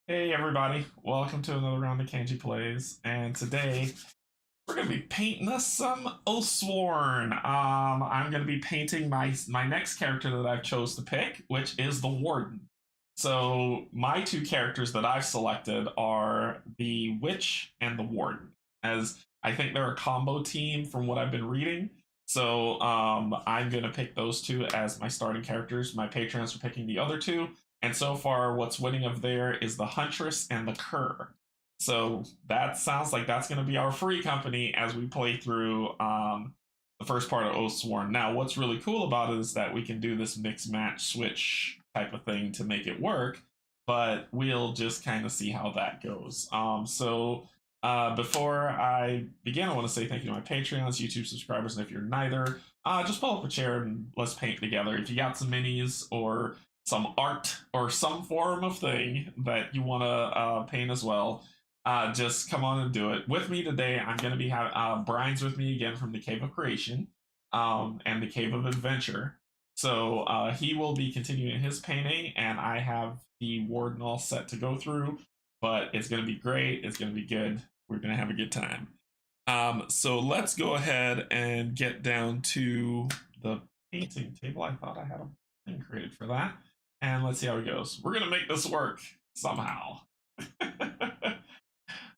Hey everybody, welcome to another round of Canje Plays, and today we're going to be painting us some Oathsworn. I'm going to be painting my next character that I've chose to pick, which is the Warden. So my two characters that I've selected are the Witch and the Warden, as I think they're a combo team from what I've been reading. So I'm going to pick those two as my starting characters. My patrons are picking the other two. And so far, what's winning of there is the Huntress and the Cur. So that sounds like that's going to be our free company as we play through the first part of Oathsworn. Now, what's really cool about it is that we can do this mix match switch type of thing to make it work, but we'll just kind of see how that goes. Before I begin, I want to say thank you to my Patreons, YouTube subscribers, and if you're neither, just pull up a chair and let's paint together. If you got some minis or some art or some form of thing that you want to paint as well, just come on and do it. With me today, I'm going to be having Bryan's with me again from the Cave of Creation and the Cave of Adventure. So he will be continuing his painting, and I have the Warden all set to go through, but it's going to be great. It's going to be good. We're going to have a good time. So let's go ahead and get down to the painting table. I thought I had a thing created for that. And let's see how it goes. We're going to make this work somehow. All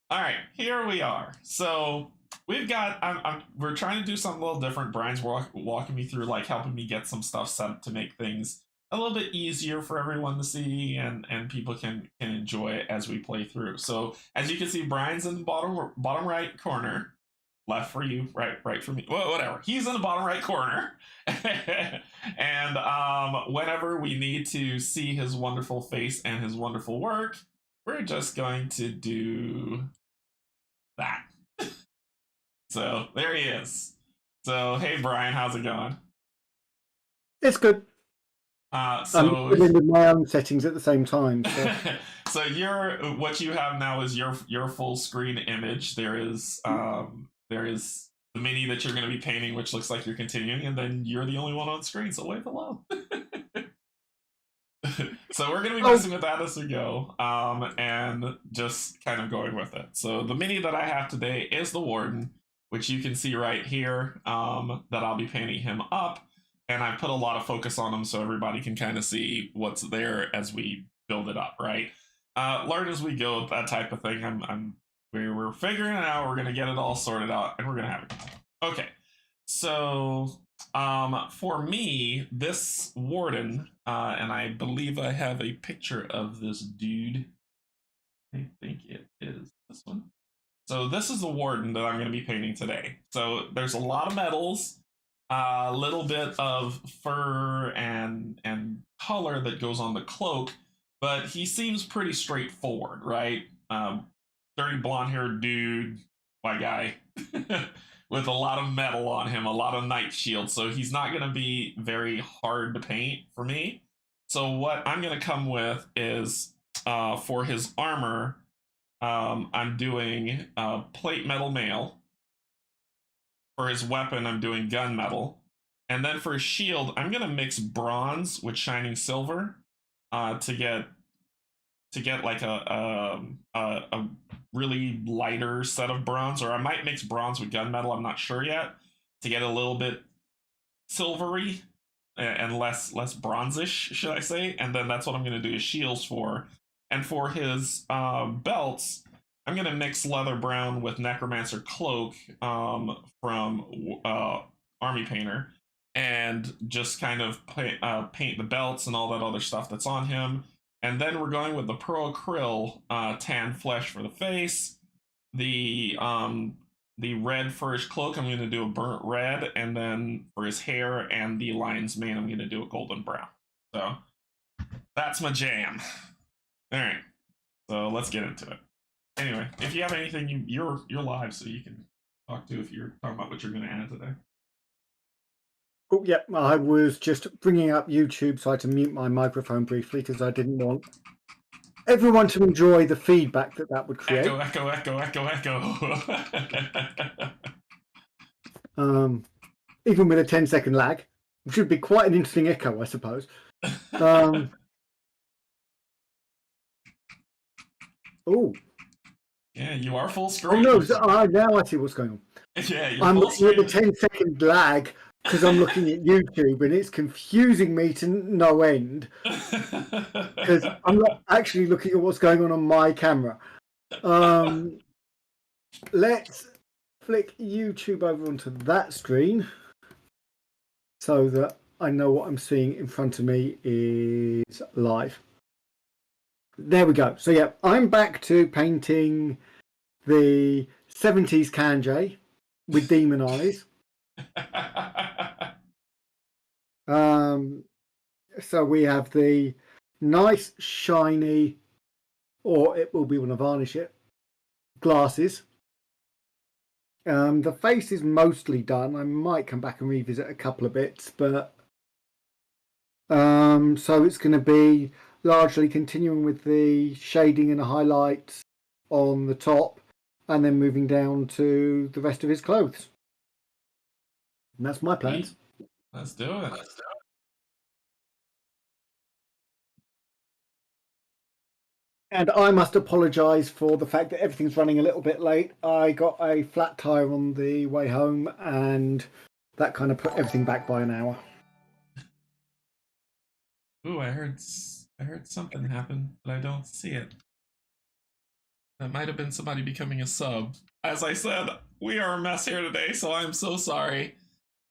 right, here we are. So we've got, we're trying to do something a little different. Bryan's walking me through, like helping me get some stuff set up to make things a little bit easier for everyone to see and people can enjoy it as we play through. So as you can see, Bryan's in the bottom right corner. Left for you, right for me. Well, whatever. He's in the bottom right corner. And whenever we need to see his wonderful face and his wonderful work, we're just going to do that. So there he is. So hey Bryan, how's it going? It's good. So I'm in my own settings at the same time. So, so what you have now is your full screen image. There is the mini that you're going to be painting, which looks like you're continuing, and then you're the only one on screen. So wave hello. So we're going to be messing with that as we go, and just kind of going with it. So the mini that I have today is the Warden, which you can see right here, that I'll be painting him up. And I put a lot of focus on them so everybody can kind of see what's there as we build it up, right? Learn as we go, that type of thing. We're figuring it out. We're gonna get it all sorted out, and we're gonna have it. Okay, so for me, this Warden, and I believe I have a picture of this dude. I think it is this one. So this is the Warden that I'm gonna be painting today. So there's a lot of metals. A little bit of fur and color that goes on the cloak, but he seems pretty straightforward, right? Dirty blonde-haired dude, white guy, with a lot of metal on him, a lot of night shield, so he's not going to be very hard to paint for me. So what I'm going to come with is, for his armor, I'm doing plate metal mail. For his weapon, I'm doing gunmetal. And then for his shield, I'm going to mix bronze with shining silver to get like a really lighter set of bronze. Or I might mix bronze with gunmetal, I'm not sure yet, to get a little bit silvery and less bronzish, should I say. And then that's what I'm going to do his shields for. And for his belts, I'm going to mix leather brown with Necromancer Cloak from Army Painter and just kind of paint the belts and all that other stuff that's on him. And then we're going with the Pro Acryl tan flesh for the face. The red for his cloak, I'm going to do a burnt red. And then for his hair and the lion's mane, I'm going to do a golden brown. So that's my jam. All right, so let's get into it. Anyway, if you have anything, you're live, so you can talk to if you're talking about what you're going to add today. oh yeah, I was just bringing up YouTube so I had to mute my microphone briefly because I didn't want everyone to enjoy the feedback that would create. Echo. Even with a 10-second lag, which would be quite an interesting echo, I suppose. Oh. Yeah, you are full Oh screen. no! Now I see what's going on. Yeah, you're I'm full looking at the screen. 10-second lag because I'm looking at YouTube, and it's confusing me to no end because I'm not actually looking at what's going on my camera. Let's flick YouTube over onto that screen so that I know what I'm seeing in front of me is live. There we go. So yeah, I'm back to painting the 70s Canje with demon eyes. So we have the nice shiny, or it will be when I varnish it, glasses. The face is mostly done. I might come back and revisit a couple of bits, but so it's going to be largely continuing with the shading and the highlights on the top, and then moving down to the rest of his clothes. And that's my plans. Let's do it. And I must apologise for the fact that everything's running a little bit late. I got a flat tyre on the way home, and that kind of put everything back by an hour. Ooh, I heard something happen, but I don't see it. That might have been somebody becoming a sub. As I said, we are a mess here today, so I'm so sorry.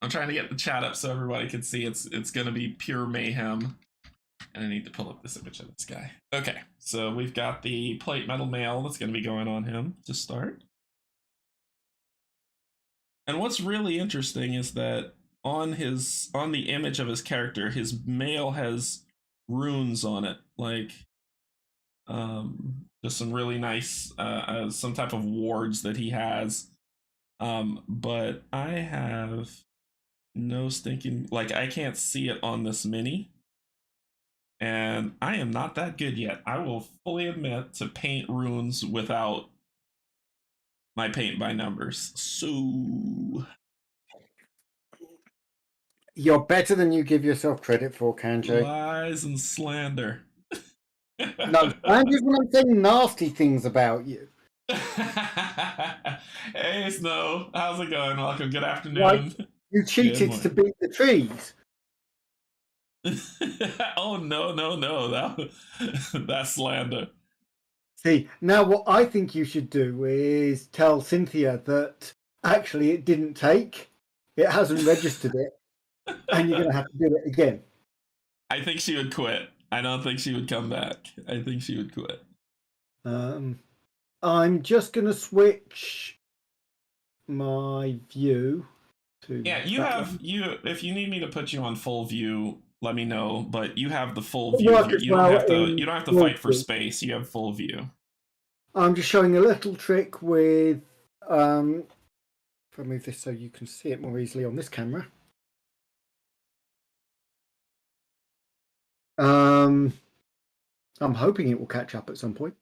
I'm trying to get the chat up so everybody can see. It's gonna be pure mayhem. And I need to pull up this image of this guy. Okay, so we've got the plate metal mail that's going to be going on him to start. And what's really interesting is that on the image of his character, his mail has runes on it, like just some really nice some type of wards that he has. But I have no stinking, like, I can't see it on this mini. And I am not that good yet. I will fully admit to paint runes without my paint by numbers. So you're better than you give yourself credit for, Canje. Lies and slander. No, Canje's when I'm saying nasty things about you. Hey Snow, how's it going? Welcome. Good afternoon. Like, you cheated to beat the trees. Oh no! That's slander. See, now what I think you should do is tell Cynthia that actually it didn't take, it hasn't registered it, and you're going to have to do it again. I think she would quit. I don't think she would come back. I think she would quit. I'm just going to switch my view to. Yeah, if you need me to put you on full view, let me know. But you have the full view. You don't have to fight for space. You have full view. I'm just showing a little trick with. If I move this so you can see it more easily on this camera. I'm hoping it will catch up at some point.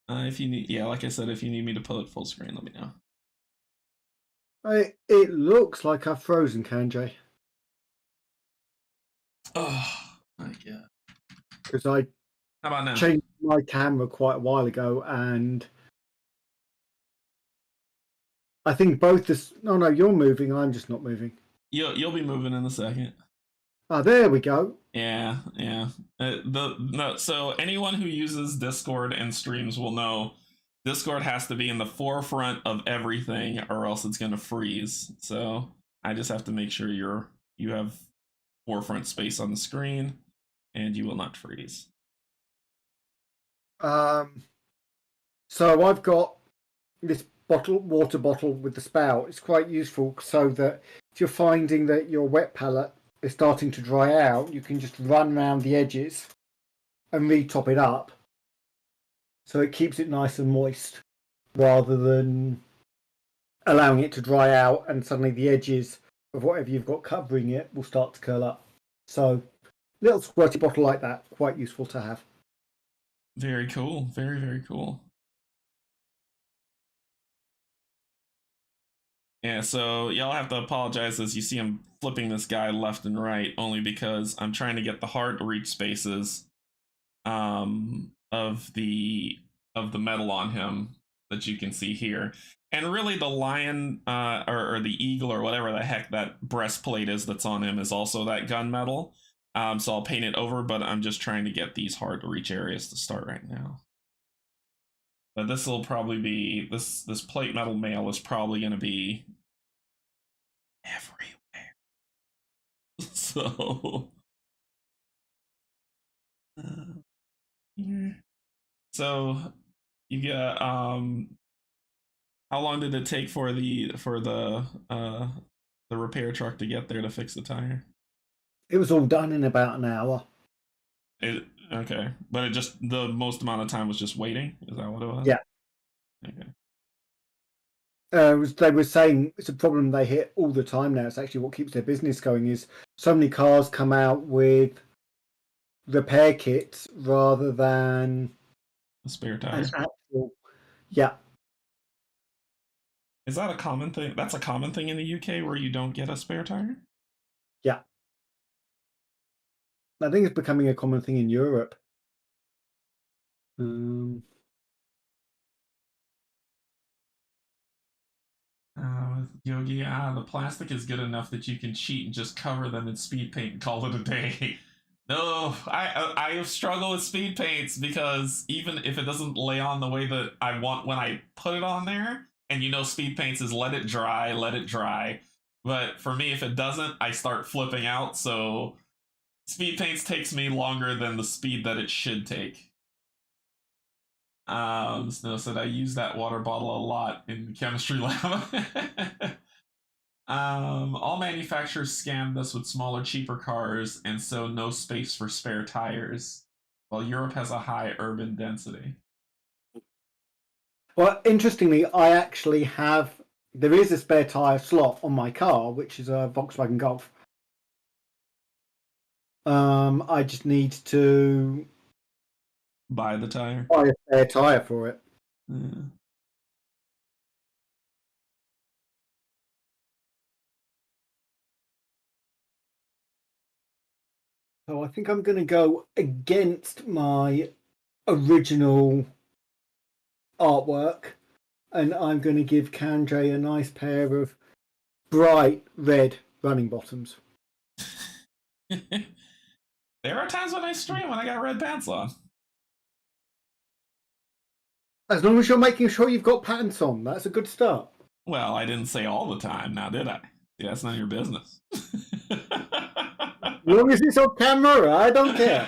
If you need, like I said, if you need me to pull it full screen, let me know. It looks like I've frozen, Canje. Oh my god! Because I How about now? changed my camera quite a while ago, and I think both this. No, you're moving. I'm just not moving. You'll be moving in a second. Ah, there we go. Yeah. So anyone who uses Discord and streams will know Discord has to be in the forefront of everything, or else it's gonna freeze. So I just have to make sure you have forefront space on the screen, and you will not freeze. So I've got this water bottle with the spout. It's quite useful so that if you're finding that your wet palette is starting to dry out, you can just run around the edges and re-top it up. So it keeps it nice and moist rather than allowing it to dry out and suddenly the edges of whatever you've got covering it will start to curl up. So little squirty bottle like that, quite useful to have. Very cool. Very, very cool. Yeah, so y'all have to apologize as you see him flipping this guy left and right, only because I'm trying to get the hard to reach spaces of the metal on him that you can see here. And really, the lion or the eagle or whatever the heck that breastplate is that's on him is also that gunmetal. So I'll paint it over, but I'm just trying to get these hard to reach areas to start right now. But this will probably be this plate metal mail is probably going to be everywhere. So here. So you get how long did it take for the repair truck to get there to fix the tire? It was all done in about an hour. Okay, but it just the most amount of time was just waiting. Is that what it was? Yeah. Okay. They were saying it's a problem they hit all the time now. It's actually what keeps their business going. Is so many cars come out with repair kits rather than a spare tire. Yeah. Is that a common thing? That's a common thing in the UK where you don't get a spare tire? Yeah. I think it's becoming a common thing in Europe. Yogi, the plastic is good enough that you can cheat and just cover them in speed paint and call it a day. No, I struggle with speed paints because even if it doesn't lay on the way that I want when I put it on there, and speed paints is let it dry. But for me, if it doesn't, I start flipping out. So speed paints takes me longer than the speed that it should take. Snow said I use that water bottle a lot in chemistry lab. All manufacturers scam this with smaller, cheaper cars, and so no space for spare tires, while Europe has a high urban density. Well, interestingly, I actually there is a spare tire slot on my car, which is a Volkswagen Golf. I just need to buy the tire. Buy a spare tire for it. Yeah. So I think I'm going to go against my original artwork, and I'm going to give Canje a nice pair of bright red running bottoms. There are times when I stream when I got red pants on. As long as you're making sure you've got pants on, that's a good start. Well, I didn't say all the time, now did I? Yeah, that's none of your business. As long as it's on camera, I don't care.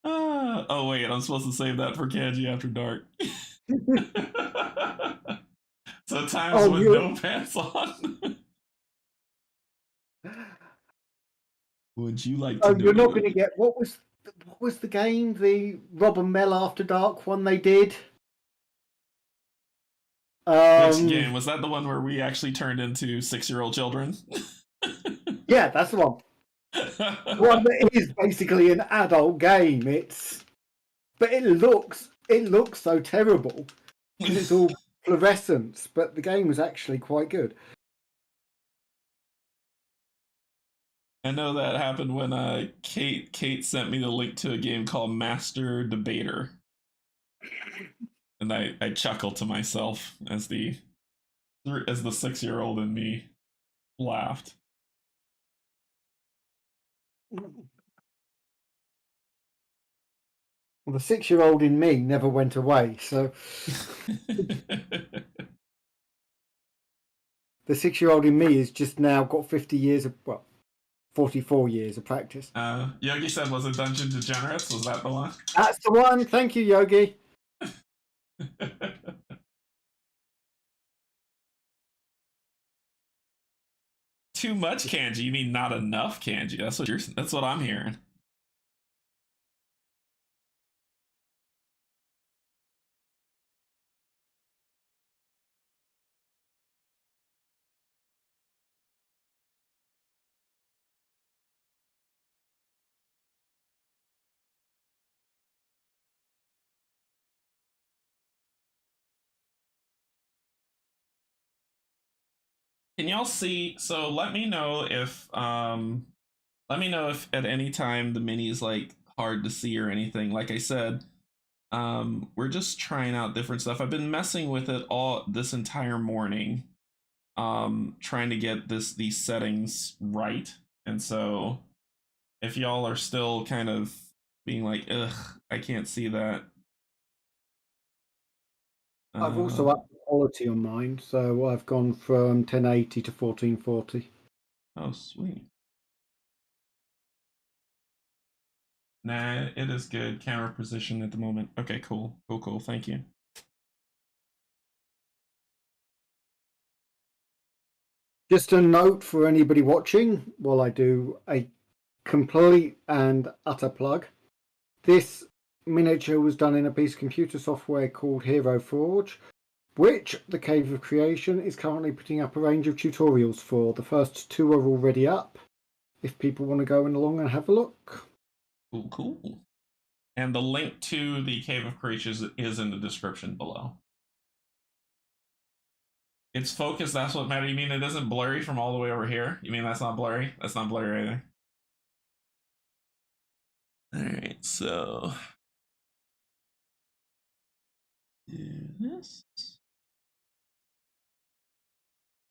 Oh wait, I'm supposed to save that for Canje after dark. So times with no pants on. Would you like to? Oh, you're not going to get what was the game? The Rob and Mel After Dark one they did. Which game was that? The one where we actually turned into 6-year-old children? Yeah, that's the one. One that is basically an adult game. But it looks so terrible because it's all fluorescence. But the game was actually quite good. I know that happened when Kate sent me the link to a game called Master Debater. And I chuckled to myself as the 6-year-old in me laughed. Well, the 6-year-old in me never went away, so the 6-year-old in me has just now got 44 years of practice. Yogi said, was it Dungeon Degenerates? Was that the one? That's the one. Thank you, Yogi. Too much Canje? You mean not enough Canje? That's what I'm hearing. Can y'all see? So let me know if let me know if at any time the mini is like hard to see or anything. Like I said, we're just trying out different stuff. I've been messing with it all this entire morning, trying to get these settings right. And so if y'all are still kind of being like, ugh, I can't see that. I've also upped the quality on mine, so I've gone from 1080 to 1440. Oh, sweet. Nah, it is good. Camera position at the moment. Okay, cool. Cool. Thank you. Just a note for anybody watching while I do a complete and utter plug. This miniature was done in a piece of computer software called Hero Forge, which the Cave of Creation is currently putting up a range of tutorials for. The first 2 are already up, if people want to go along and have a look. Cool. And the link to the Cave of Creatures is in the description below. It's focused, that's what matters. You mean it isn't blurry from all the way over here? You mean that's not blurry? That's not blurry either. Alright, so do this.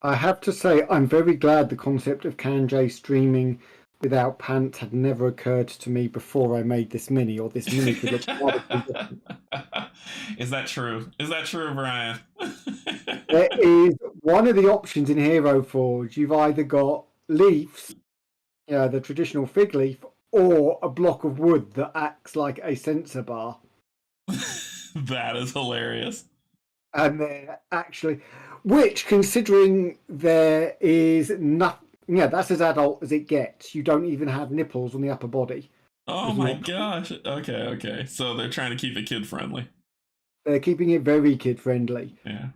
I have to say, I'm very glad the concept of Canje streaming without pants had never occurred to me before I made this mini, or this mini could look radically different. Is that true? Is that true, Bryan? There is one of the options in Hero Forge. You've either got leaves, the traditional fig leaf, or a block of wood that acts like a sensor bar. That is hilarious. And they're actually, which, considering there is nothing, that's as adult as it gets. You don't even have nipples on the upper body. Oh my gosh. Okay. So they're trying to keep it kid friendly. They're keeping it very kid friendly. Yeah.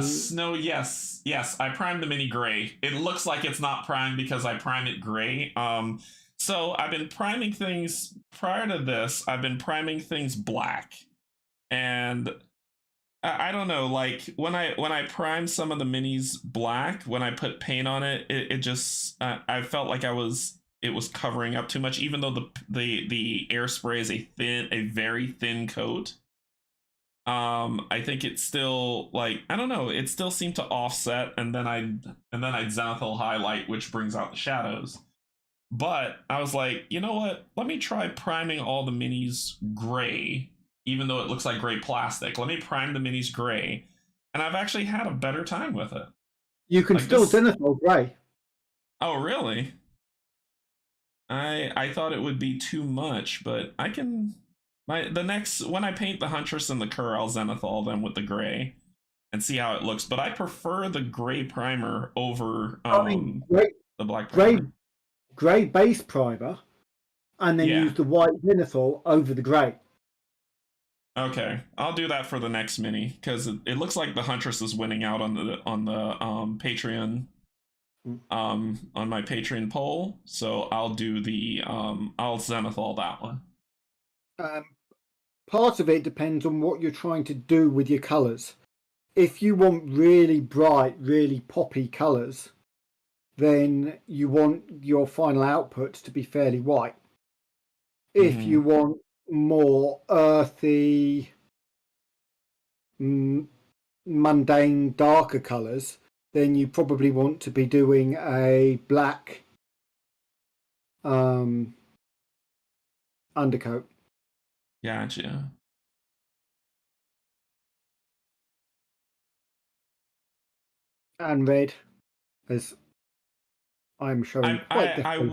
Snow, yes. I primed the mini gray. It looks like it's not primed because I primed it gray. So I've been priming things prior to this. I've been priming things black, and I don't know. Like when I prime some of the minis black, when I put paint on it, it just I felt like it was covering up too much. Even though the air spray is a very thin coat. I think it's still like, I don't know, it still seemed to offset, and then I'd zenithal highlight, which brings out the shadows. But I was like, you know what? Let me try priming all the minis gray, even though it looks like gray plastic. Let me prime the minis gray, and I've actually had a better time with it. You can still zenithal gray. Oh, really? I thought it would be too much, but I can. When I paint the Huntress and the Cur, I'll zenithal them with the gray and see how it looks. But I prefer the gray primer over the black primer. Gray base primer, and then use the white zenithal over the gray. Okay, I'll do that for the next mini because it looks like the Huntress is winning out on the Patreon. On my Patreon poll, so I'll do the I'll zenithal that one. Part of it depends on what you're trying to do with your colours. If you want really bright, really poppy colours, then you want your final output to be fairly white. If you want more earthy, mundane, darker colours, then you probably want to be doing a black undercoat. Gotcha. And red, as I'm showing. I'm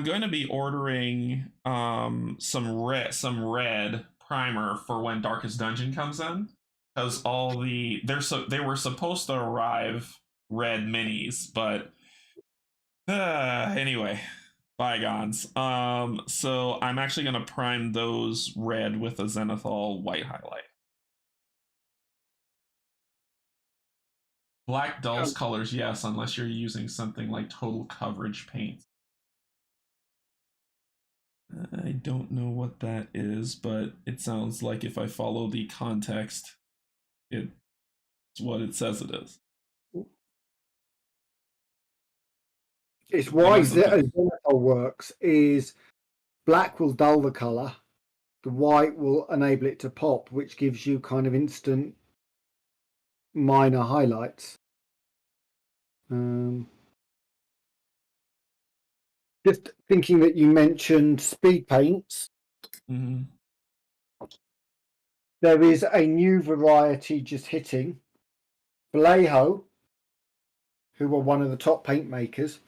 going to be ordering some red primer for when Darkest Dungeon comes in, because they were supposed to arrive red minis, but anyway, bygones. So I'm actually going to prime those red with a zenithal white highlight. Black dulls colors, yes, unless you're using something like total coverage paint. I don't know what that is, but it sounds like if I follow the context, it's what it says it is. It's why Zenithal works is black will dull the colour, the white will enable it to pop, which gives you kind of instant minor highlights. Just thinking that you mentioned speed paints. Mm-hmm. There is a new variety just hitting. Vallejo, who are one of the top paint makers.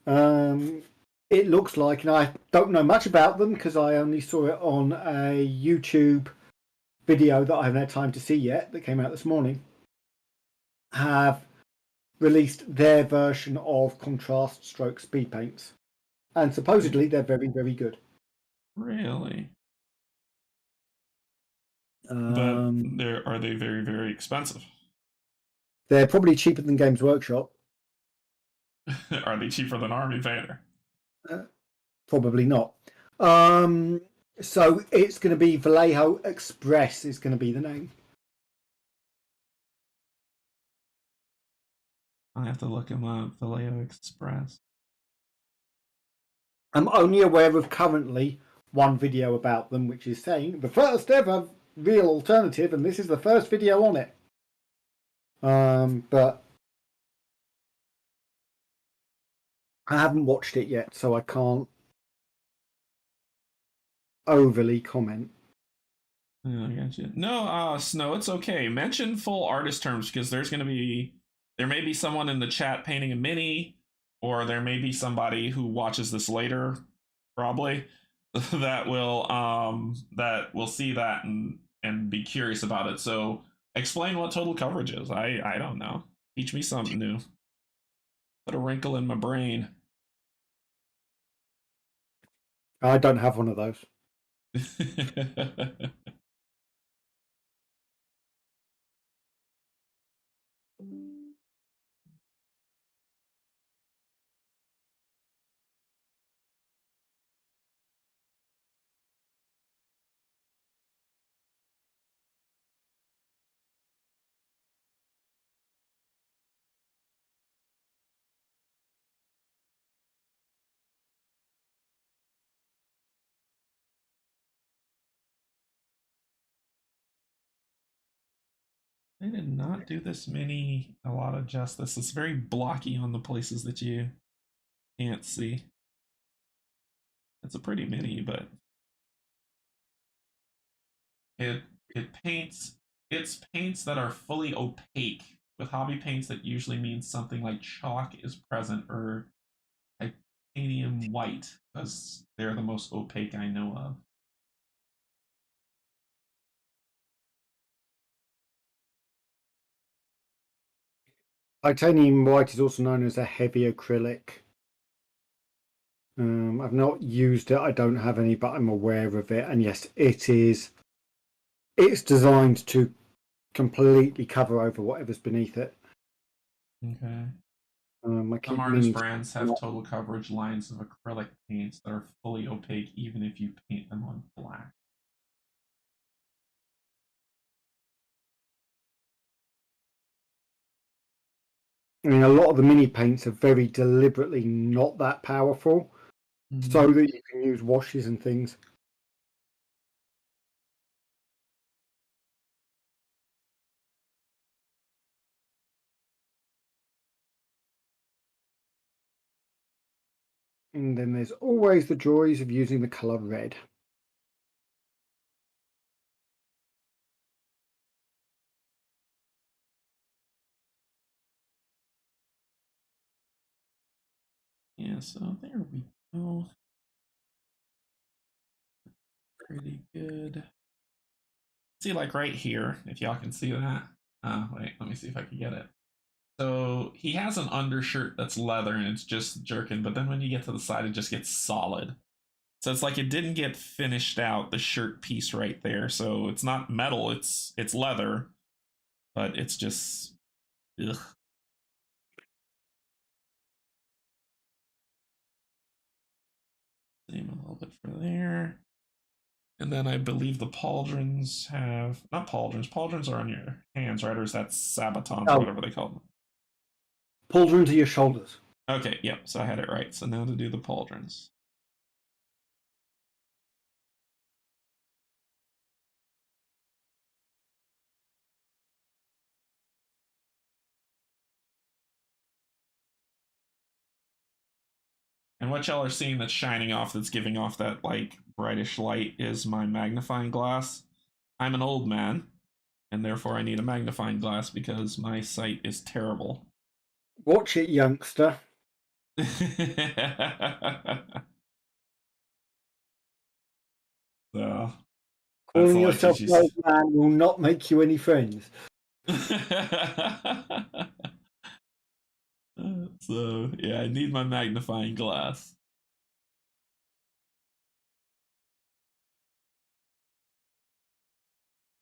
It looks like, and I don't know much about them because I only saw it on a YouTube video that I haven't had time to see yet, that came out this morning, have released their version of contrast stroke speed paints. And supposedly they're very, very good. Really? But are they very, very expensive? They're probably cheaper than Games Workshop. Are they cheaper than Army Vader? Probably not. So it's going to be Vallejo Express is going to be the name. I have to look him up. Vallejo Express. I'm only aware of currently one video about them, which is saying the first ever real alternative, and this is the first video on it. But I haven't watched it yet, so I can't overly comment. Oh, I got you. No, Snow, it's okay. Mention full artist terms because there may be someone in the chat painting a mini, or there may be somebody who watches this later, probably, that will see that and be curious about it. So explain what total coverage is. I don't know. Teach me something new. Put a wrinkle in my brain. I don't have one of those. They did not do this mini a lot of justice. It's very blocky on the places that you can't see. It's a pretty mini, but it's paints that are fully opaque. With hobby paints, that usually means something like chalk is present or titanium white, because they're the most opaque I know of. Titanium white is also known as a heavy acrylic. I've not used it. I don't have any, but I'm aware of it. And yes, it is. It's designed to completely cover over whatever's beneath it. Okay. Some artist brands have total coverage lines of acrylic paints that are fully opaque, even if you paint them on black. I mean, a lot of the mini paints are very deliberately not that powerful, so that you can use washes and things. And then there's always the joys of using the colour red. Yeah, so there we go. Pretty good. See, like right here, if y'all can see that. Wait, let me see if I can get it. So he has an undershirt that's leather and it's just jerkin, but then when you get to the side, it just gets solid. So it's like it didn't get finished out, the shirt piece right there. So it's not metal, it's leather, but it's just ugh. Same a little bit for there. And then I believe the pauldrons have not pauldrons. Pauldrons are on your hands, right? Or is that sabatons or whatever they call them? Pauldrons are your shoulders. Okay, yep, so I had it right. So now to do the pauldrons. And what y'all are seeing that's shining off, that's giving off that like brightish light, is my magnifying glass. I'm an old man, and therefore I need a magnifying glass because my sight is terrible. Watch it, youngster. So that's Calling all I yourself teach you. an old man will not make you any friends. So yeah, I need my magnifying glass.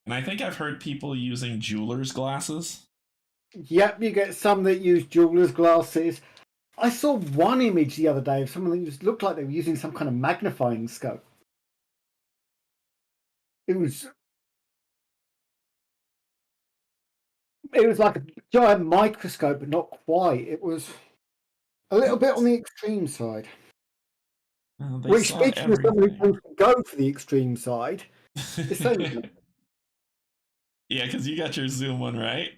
And I think I've heard people using jeweler's glasses. Yep, you get some that use jeweler's glasses. I saw one image the other day of someone that just looked like they were using some kind of magnifying scope. It was like a giant microscope, but not quite. It was a little bit on the extreme side. They Which, saw speaking of someone who everything. wants to go for the extreme side, is saying, Yeah, because you got your Zoom one, right?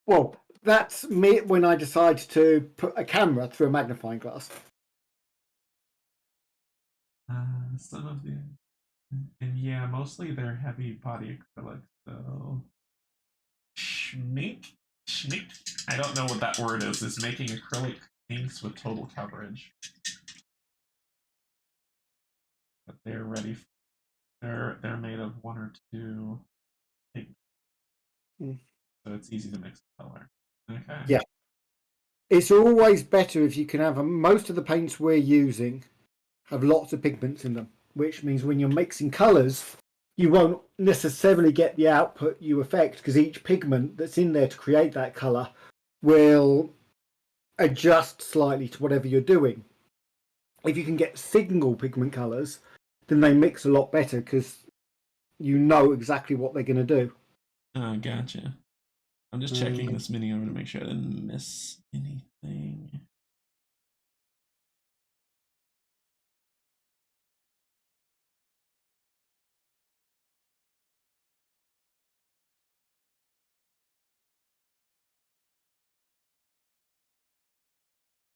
well, that's me when I decide to put a camera through a magnifying glass. Some of the, and yeah, mostly they're heavy body acrylic. So schmink, schmink. I don't know what that word is. Is making acrylic inks with total coverage, but they're ready. They're made of one or two pigments, so it's easy to mix the color. Okay. Yeah. It's always better if you can have most of the paints we're using have lots of pigments in them, which means when you're mixing colours, you won't necessarily get the output you affect because each pigment that's in there to create that colour will adjust slightly to whatever you're doing. If you can get single pigment colours, then they mix a lot better because you know exactly what they're going to do. Oh, gotcha. I'm just checking this mini over to make sure I didn't miss anything.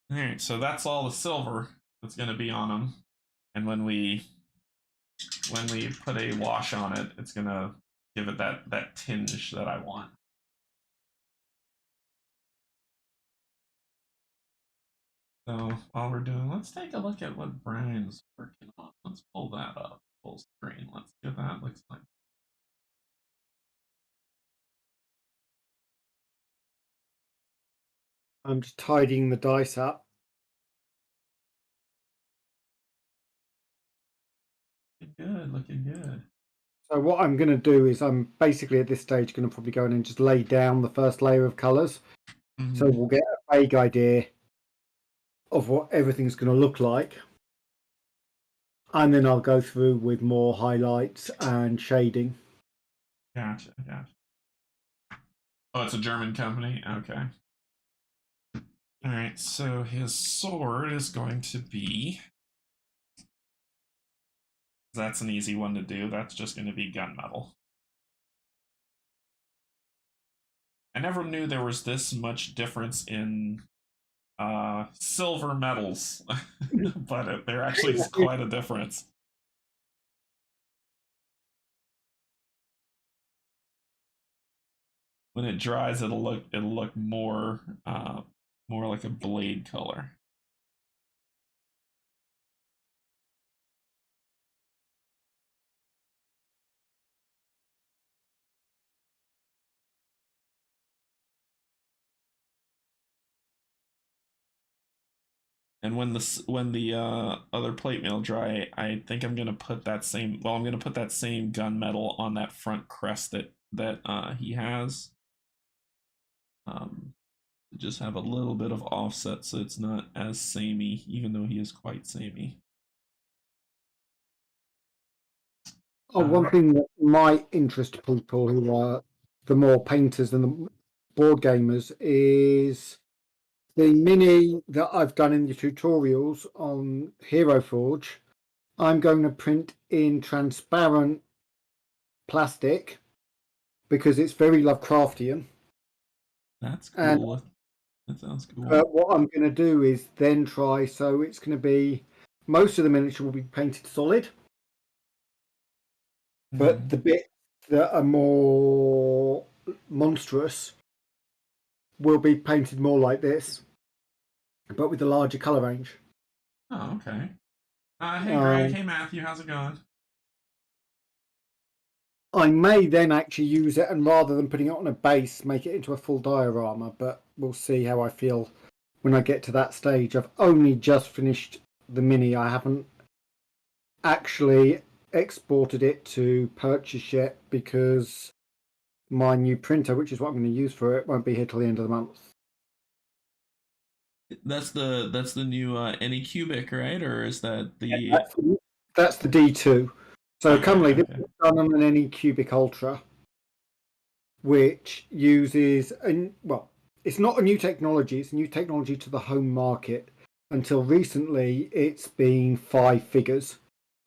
All right, so that's all the silver that's going to be on them, and when we put a wash on it, it's going to give it that tinge that I want. So while we're doing, let's take a look at what Bryan's working on. Let's pull that up, full screen. Let's see what that looks like. I'm just tidying the dice up. Looking good, looking good. So what I'm going to do is I'm basically at this stage going to probably go in and just lay down the first layer of colours. Mm-hmm. So we'll get a vague idea of what everything's going to look like. And then I'll go through with more highlights and shading. Gotcha, gotcha. Oh, it's a German company? Okay. Alright, so his sword is going to be... That's an easy one to do. That's just going to be gunmetal. I never knew there was this much difference in silver metals, but there actually is quite a difference. When it dries, it'll look more more like a blade color. And when the other plate mail dry, I think I'm gonna put that same. Well, I'm gonna put that same gunmetal on that front crest that he has. Just have a little bit of offset so it's not as samey, even though he is quite samey. One thing that might interest people who are the more painters than the board gamers is The mini that I've done in the tutorials on Hero Forge, I'm going to print in transparent plastic because it's very Lovecraftian. That's cool. And that sounds cool. what I'm going to do is then try, so it's going to be, most of the miniature will be painted solid, but the bits that are more monstrous will be painted more like this, but with a larger colour range. Oh, okay. Hey Greg, hey Matthew, how's it going? I may then actually use it, and rather than putting it on a base, make it into a full diorama, but we'll see how I feel when I get to that stage. I've only just finished the mini. I haven't actually exported it to purchase yet because my new printer, which is what I'm going to use for it, won't be here till the end of the month. That's the new Anycubic, right? Or is that the? Yeah, that's the D2. So currently, this is done on an Anycubic Ultra, which uses it's not a new technology. It's a new technology to the home market. Until recently, it's been 5 figures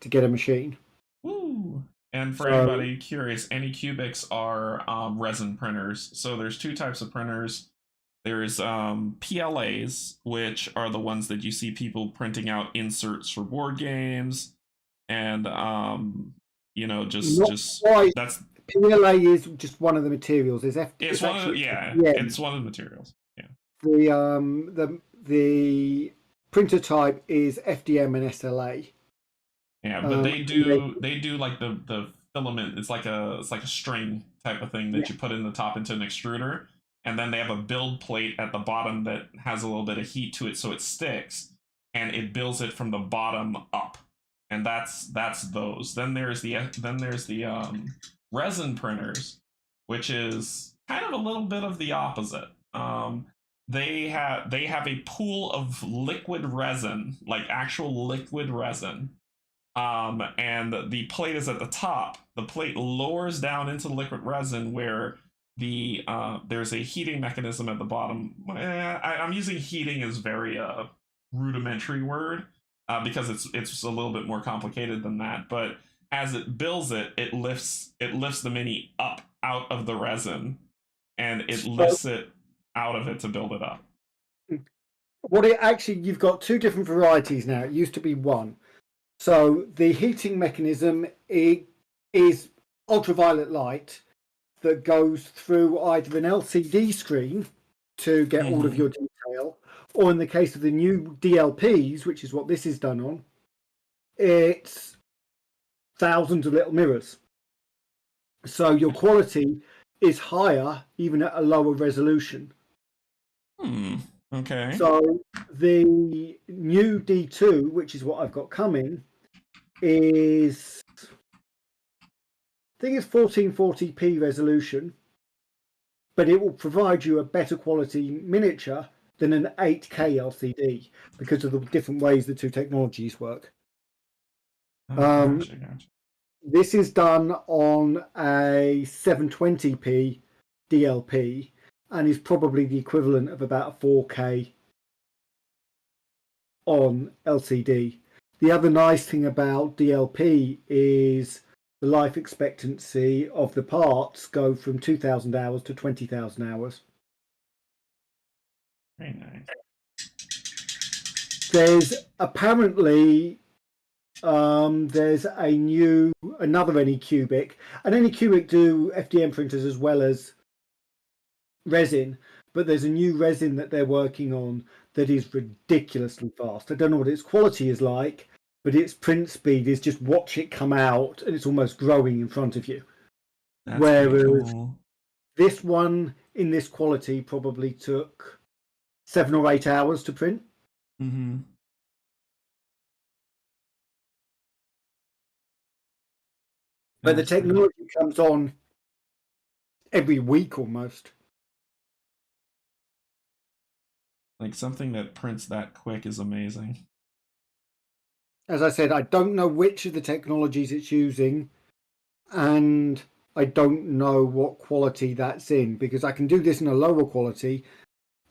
to get a machine. Woo! And for anybody curious, Anycubics are resin printers. So there's 2 types of printers. There's PLAs, which are the ones that you see people printing out inserts for board games, and that's PLA is just one of the materials. It's one of the materials. Yeah. The printer type is FDM and SLA. Yeah, but they do like the filament. It's like a string type of thing that you put in the top into an extruder, and then they have a build plate at the bottom that has a little bit of heat to it, so it sticks, and it builds it from the bottom up, and that's those. Then there's the resin printers, which is kind of a little bit of the opposite. They have a pool of liquid resin, like actual liquid resin. And the plate is at the top. The plate lowers down into the liquid resin where there's a heating mechanism at the bottom. I'm using heating as very rudimentary word because it's a little bit more complicated than that. But as it builds it lifts the mini up out of the resin, and it lifts it out of it to build it up. You've got 2 different varieties now. It used to be 1. So the heating mechanism is ultraviolet light that goes through either an LCD screen to get all of your detail, or in the case of the new DLPs, which is what this is done on, it's thousands of little mirrors. So your quality is higher even at a lower resolution. Okay. So the new D2, which is what I've got coming, is I think it's 1440p resolution, but it will provide you a better quality miniature than an 8K LCD because of the different ways the 2 technologies work. Gotcha. This is done on a 720p DLP and is probably the equivalent of about a 4K on LCD. The other nice thing about DLP is the life expectancy of the parts go from 2,000 hours to 20,000 hours. Very nice. There's apparently there's another Anycubic. And Anycubic do FDM printers as well as resin, but there's a new resin that they're working on that is ridiculously fast. I don't know what its quality is like, but its print speed is just watch it come out and it's almost growing in front of you. That's whereas cool. This one in this quality probably took 7 or 8 hours to print. But the technology comes on every week almost. Like something that prints that quick is amazing. As I said, I don't know which of the technologies it's using, and I don't know what quality that's in, because I can do this in a lower quality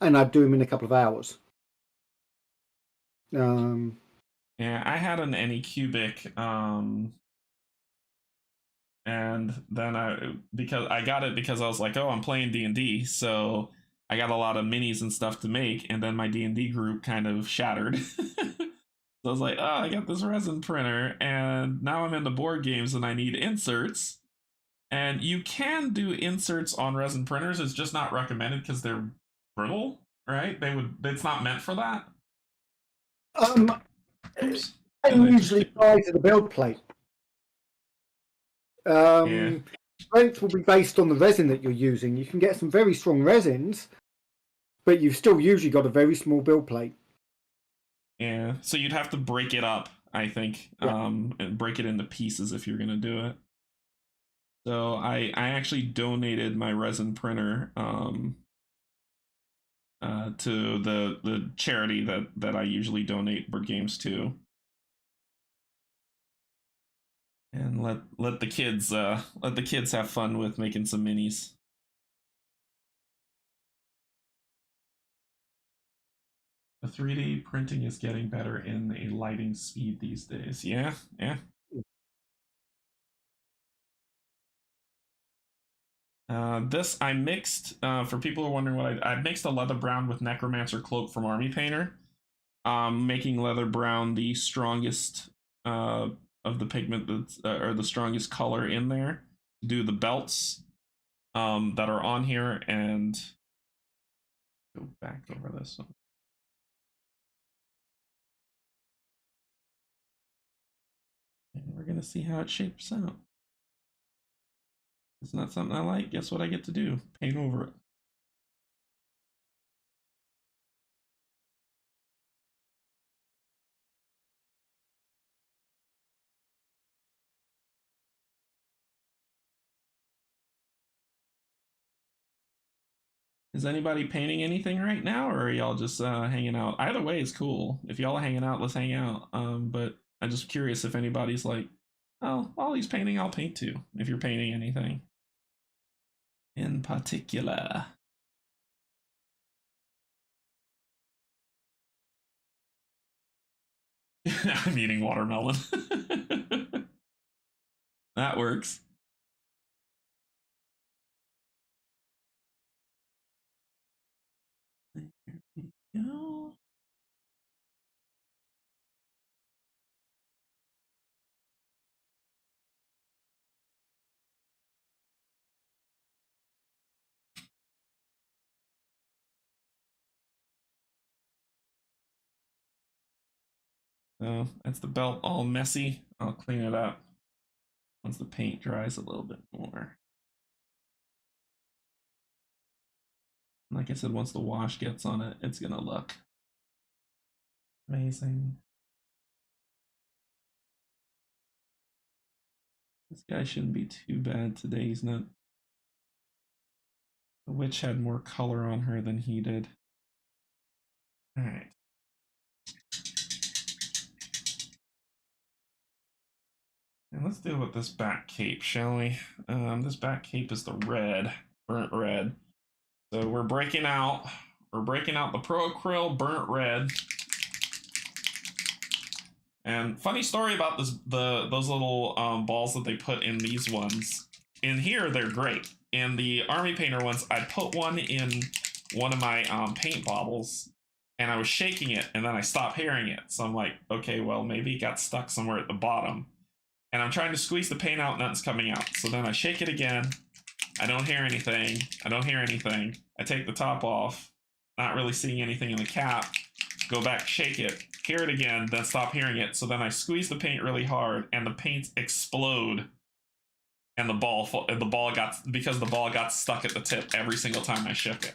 and I'd do them in a couple of hours. Yeah, I had an Anycubic, and then because I got it because I was like, oh, I'm playing D&D, so I got a lot of minis and stuff to make, and then my D&D group kind of shattered. So I was like, oh, I got this resin printer, and now I'm into board games and I need inserts. And you can do inserts on resin printers. It's just not recommended because they're brittle, right? It's not meant for that. Oops. And usually size of the build plate. Yeah. Strength will be based on the resin that you're using. You can get some very strong resins, but you've still usually got a very small build plate. Yeah, so you'd have to break it up, I think, and break it into pieces if you're gonna do it. So I actually donated my resin printer to the charity that I usually donate board games to, and let the kids have fun with making some minis. The 3D printing is getting better in a lighting speed these days. Yeah, yeah. This I mixed, for people who are wondering what I mixed a leather brown with Necromancer Cloak from Army Painter, making leather brown the strongest of the pigment that's or the strongest color in there. Do the belts that are on here, and go back over this one. And we're gonna see how it shapes out. It's not something I like. Guess what I get to do? Paint over it. Is anybody painting anything right now, or are y'all just hanging out? Either way is cool. If y'all are hanging out, let's hang out. But I'm just curious if anybody's like, oh, while he's painting, I'll paint too. If you're painting anything in particular. I'm eating watermelon. That works. There we go. So that's the belt all messy. I'll clean it up once the paint dries a little bit more. Like I said, once the wash gets on it, it's gonna look amazing. This guy shouldn't be too bad today. He's not. The witch had more color on her than he did. Alright. And let's deal with this back cape, shall we? This back cape is the red, burnt red. So we're breaking out the Pro Acryl burnt red. And funny story about those little balls that they put in these ones. In here, they're great. In the Army Painter ones, I put one in one of my paint bottles, and I was shaking it, and then I stopped hearing it. So I'm like, okay, well, maybe it got stuck somewhere at the bottom. And I'm trying to squeeze the paint out, nothing's coming out. So then I shake it again. I don't hear anything. I take the top off, not really seeing anything in the cap. Go back, shake it, hear it again, then stop hearing it. So then I squeeze the paint really hard, and the paints explode. And the ball got stuck at the tip every single time I shook it.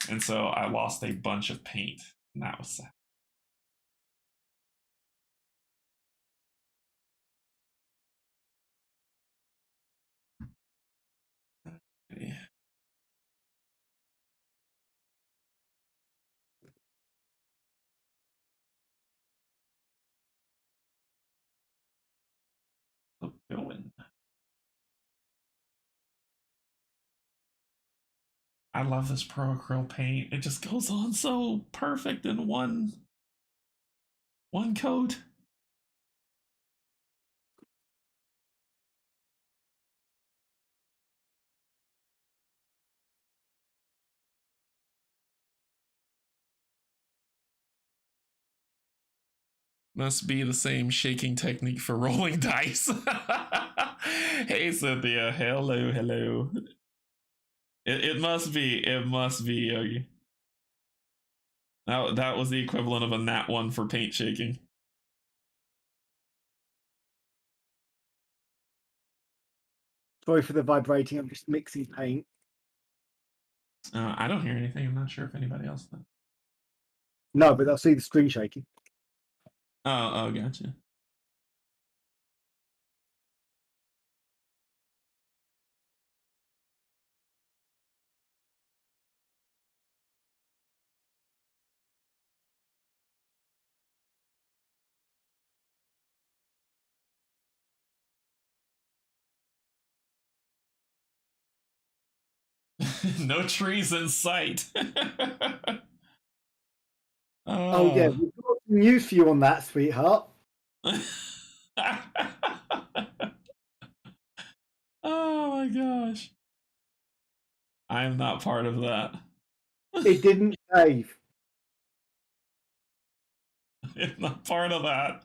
And so I lost a bunch of paint, and that was sad. Okay. Going. I love this Pro Acryl paint. It just goes on so perfect in one coat. Must be the same shaking technique for rolling dice. Hey Cynthia, hello, hello. It must be. It must be, Yogi. That was the equivalent of a nat 1 for paint shaking. Sorry for the vibrating. I'm just mixing paint. I don't hear anything. I'm not sure if anybody else does. No, but I'll see the screen shaking. Oh, gotcha. No trees in sight. Oh yeah, we've got some news for you on that, sweetheart. Oh my gosh. I am not part of that. It didn't save. I'm not part of that.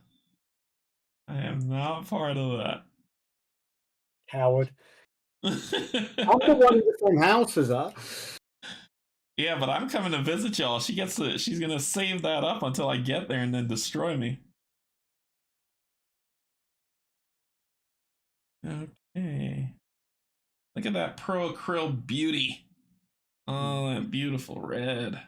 I am not part of that. Coward. I'm the one in the same house as her. Yeah, but I'm coming to visit y'all. She's gonna save that up until I get there and then destroy me. Okay. Look at that Pro Acryl beauty. Oh, that beautiful red.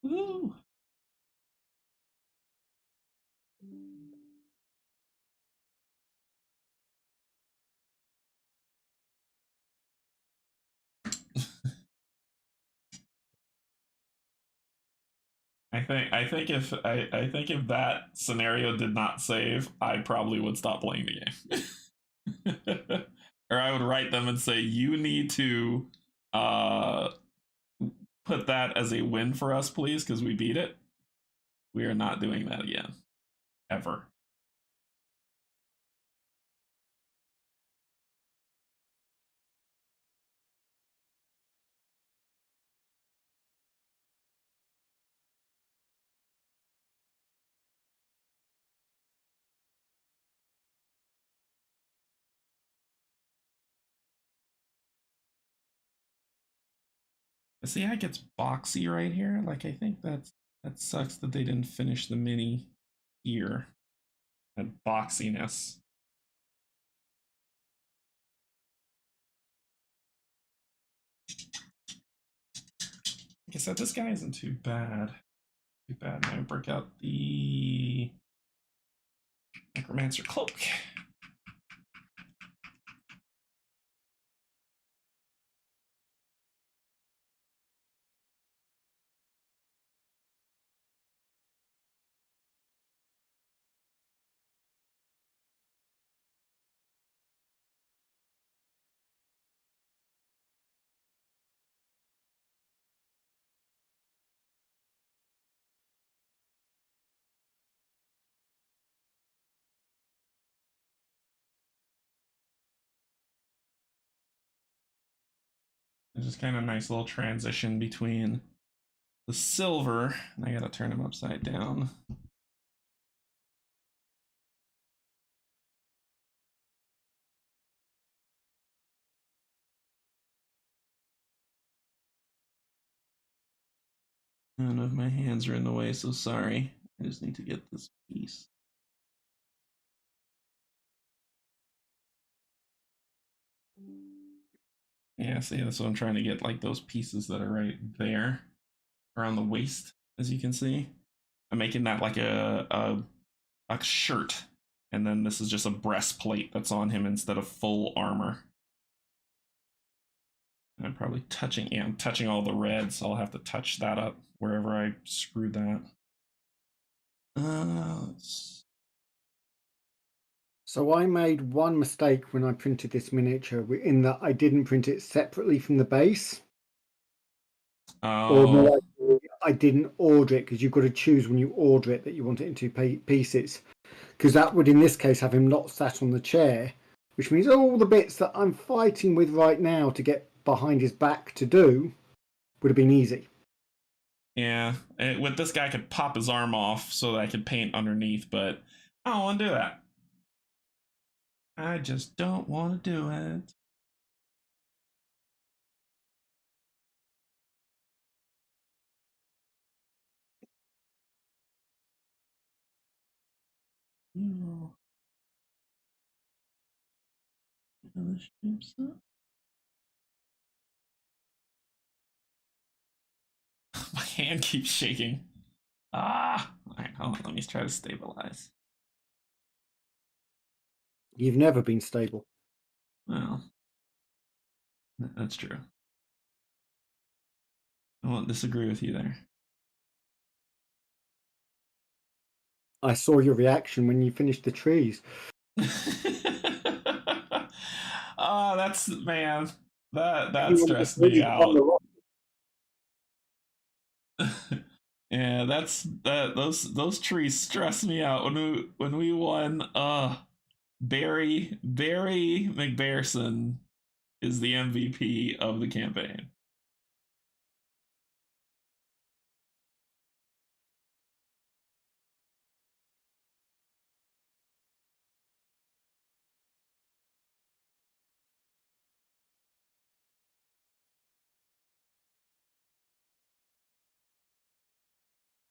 Woo. I think if that scenario did not save, I probably would stop playing the game. Or I would write them and say, you need to uh put that as a win for us, please, because we beat it. We are not doing that again. Ever. See how it gets boxy right here? Like I think that sucks that they didn't finish the mini here. That boxiness. Like I said, this guy isn't too bad. Too bad. Now break out the Necromancer Cloak. There's just kind of nice little transition between the silver, and I gotta turn him upside down. None of my hands are in the way, so sorry. I just need to get this piece. Yeah, see, that's what I'm trying to get, like those pieces that are right there around the waist, as you can see. I'm making that like a shirt, and then this is just a breastplate that's on him instead of full armor. I'm probably touching, yeah, I'm touching all the reds, so I'll have to touch that up wherever I screwed that. So I made one mistake when I printed this miniature, in that I didn't print it separately from the base. Or more likely, I didn't order it, because you've got to choose when you order it that you want it in two pieces. Because that would, in this case, have him not sat on the chair, which means all the bits that I'm fighting with right now to get behind his back to do would have been easy. Yeah, with this guy, I could pop his arm off so that I could paint underneath, but I don't want to do that. I just don't want to do it. My hand keeps shaking. Ah! Alright, hold on, let me try to stabilize. You've never been stable. Well, that's true. I won't disagree with you there. I saw your reaction when you finished the trees. Oh, that's, man, that stressed me out. Yeah, those trees stress me out when we won. Barry McBareson is the MVP of the campaign.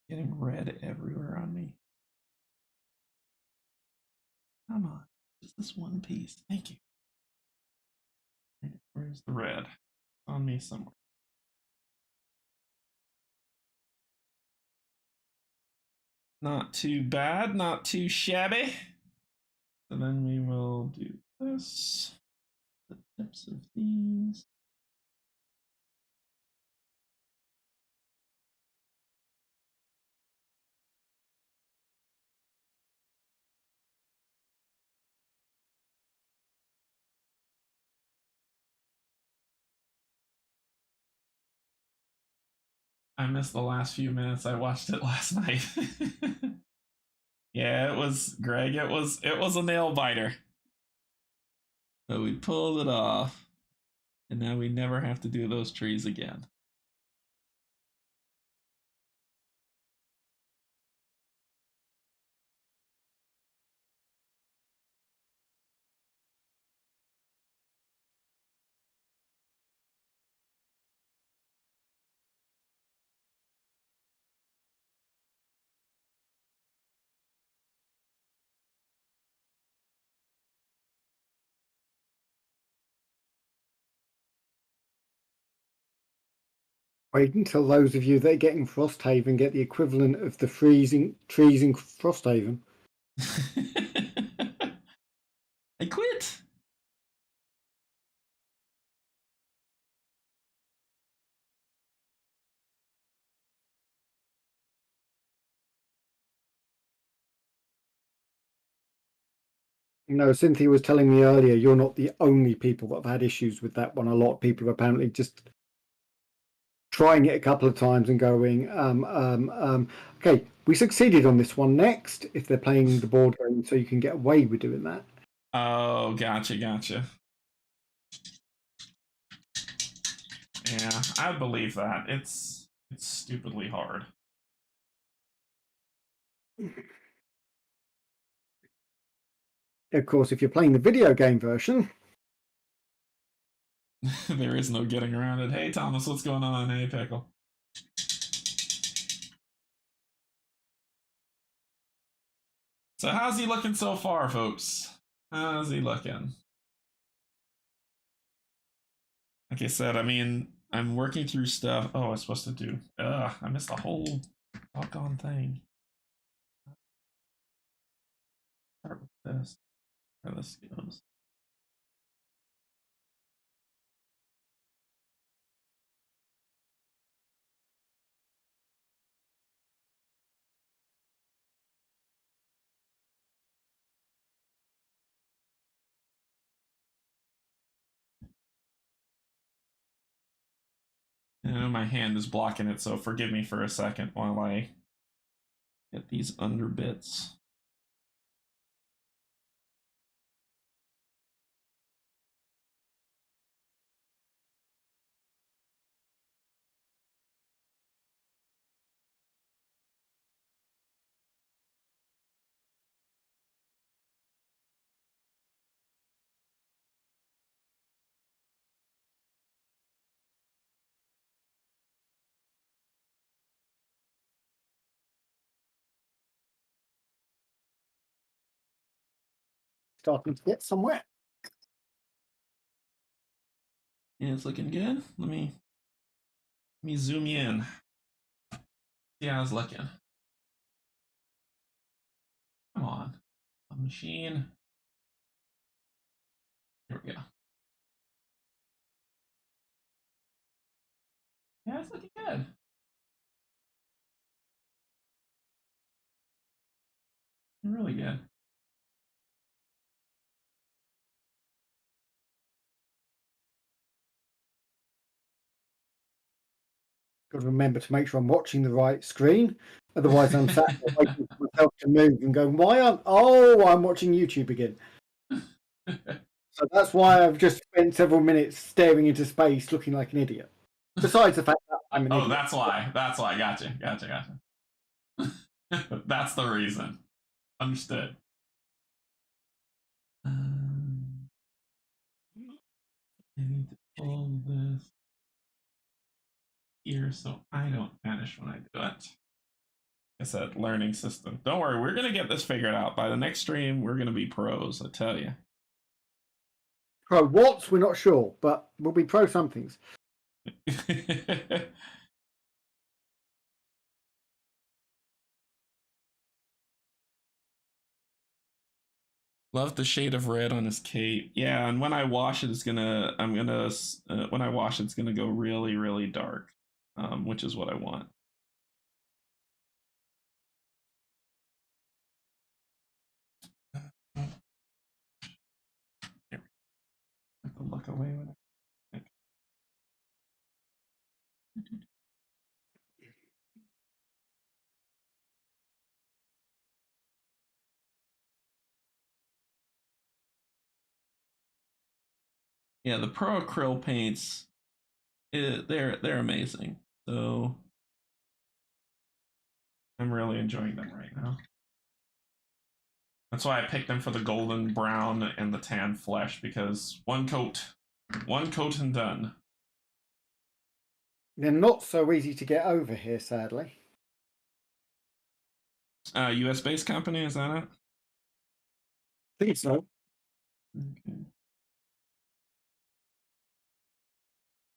Getting red everywhere on me. Come on, just this one piece. Thank you. Where's the red? On me somewhere. Not too bad, not too shabby. So then we will do this. The tips of these. I missed the last few minutes. I watched it last night. Yeah, it was Greg. It was a nail biter. But we pulled it off, and now we never have to do those trees again. Wait until those of you that are getting Frosthaven get the equivalent of the freezing trees in Frosthaven. I quit. No, Cynthia was telling me earlier, you're not the only people that have had issues with that one. A lot of people have apparently just trying it a couple of times and going, okay, we succeeded on this one. Next, if they're playing the board game, so you can get away with doing that. Oh, gotcha. Yeah, I believe that. It's stupidly hard. Of course, if you're playing the video game version, There is no getting around it. Hey, Thomas, what's going on? Hey, Pickle. So how's he looking so far, folks? How's he looking? Like I said, I mean, I'm working through stuff. Oh, I was supposed to do. I missed the whole doggone thing. Start with this. Where this goes. know my hand is blocking it, so forgive me for a second while I get these under bits. Starting to get somewhere. Yeah, it's looking good. Let me zoom you in. See how it's looking. Come on, machine. Here we go. Yeah, it's looking good. Really good. Got to remember to make sure I'm watching the right screen. Otherwise, I'm sat there waiting for myself to move and going, why aren't... Oh, I'm watching YouTube again. So that's why I've just spent several minutes staring into space looking like an idiot. Besides the fact that I'm an idiot. Oh, that's why. That's why. Gotcha. That's the reason. Understood. I need to pull this here so I don't vanish when I do it. I said learning system. Don't worry, we're gonna get this figured out. By the next stream, we're gonna be pros, I tell you. Pro what? We're not sure, but we'll be pro somethings. Love the shade of red on his cape. Yeah, and when I wash it, when I wash it, it's gonna go really, really dark, which is what I want. Here. I have to look away when I think. Yeah, the Pro Acryl paints, they're amazing. So I'm really enjoying them right now. That's why I picked them for the golden brown and the tan flesh, because one coat and done. They're not so easy to get over here, sadly. US based company, is that it? I think so. Okay.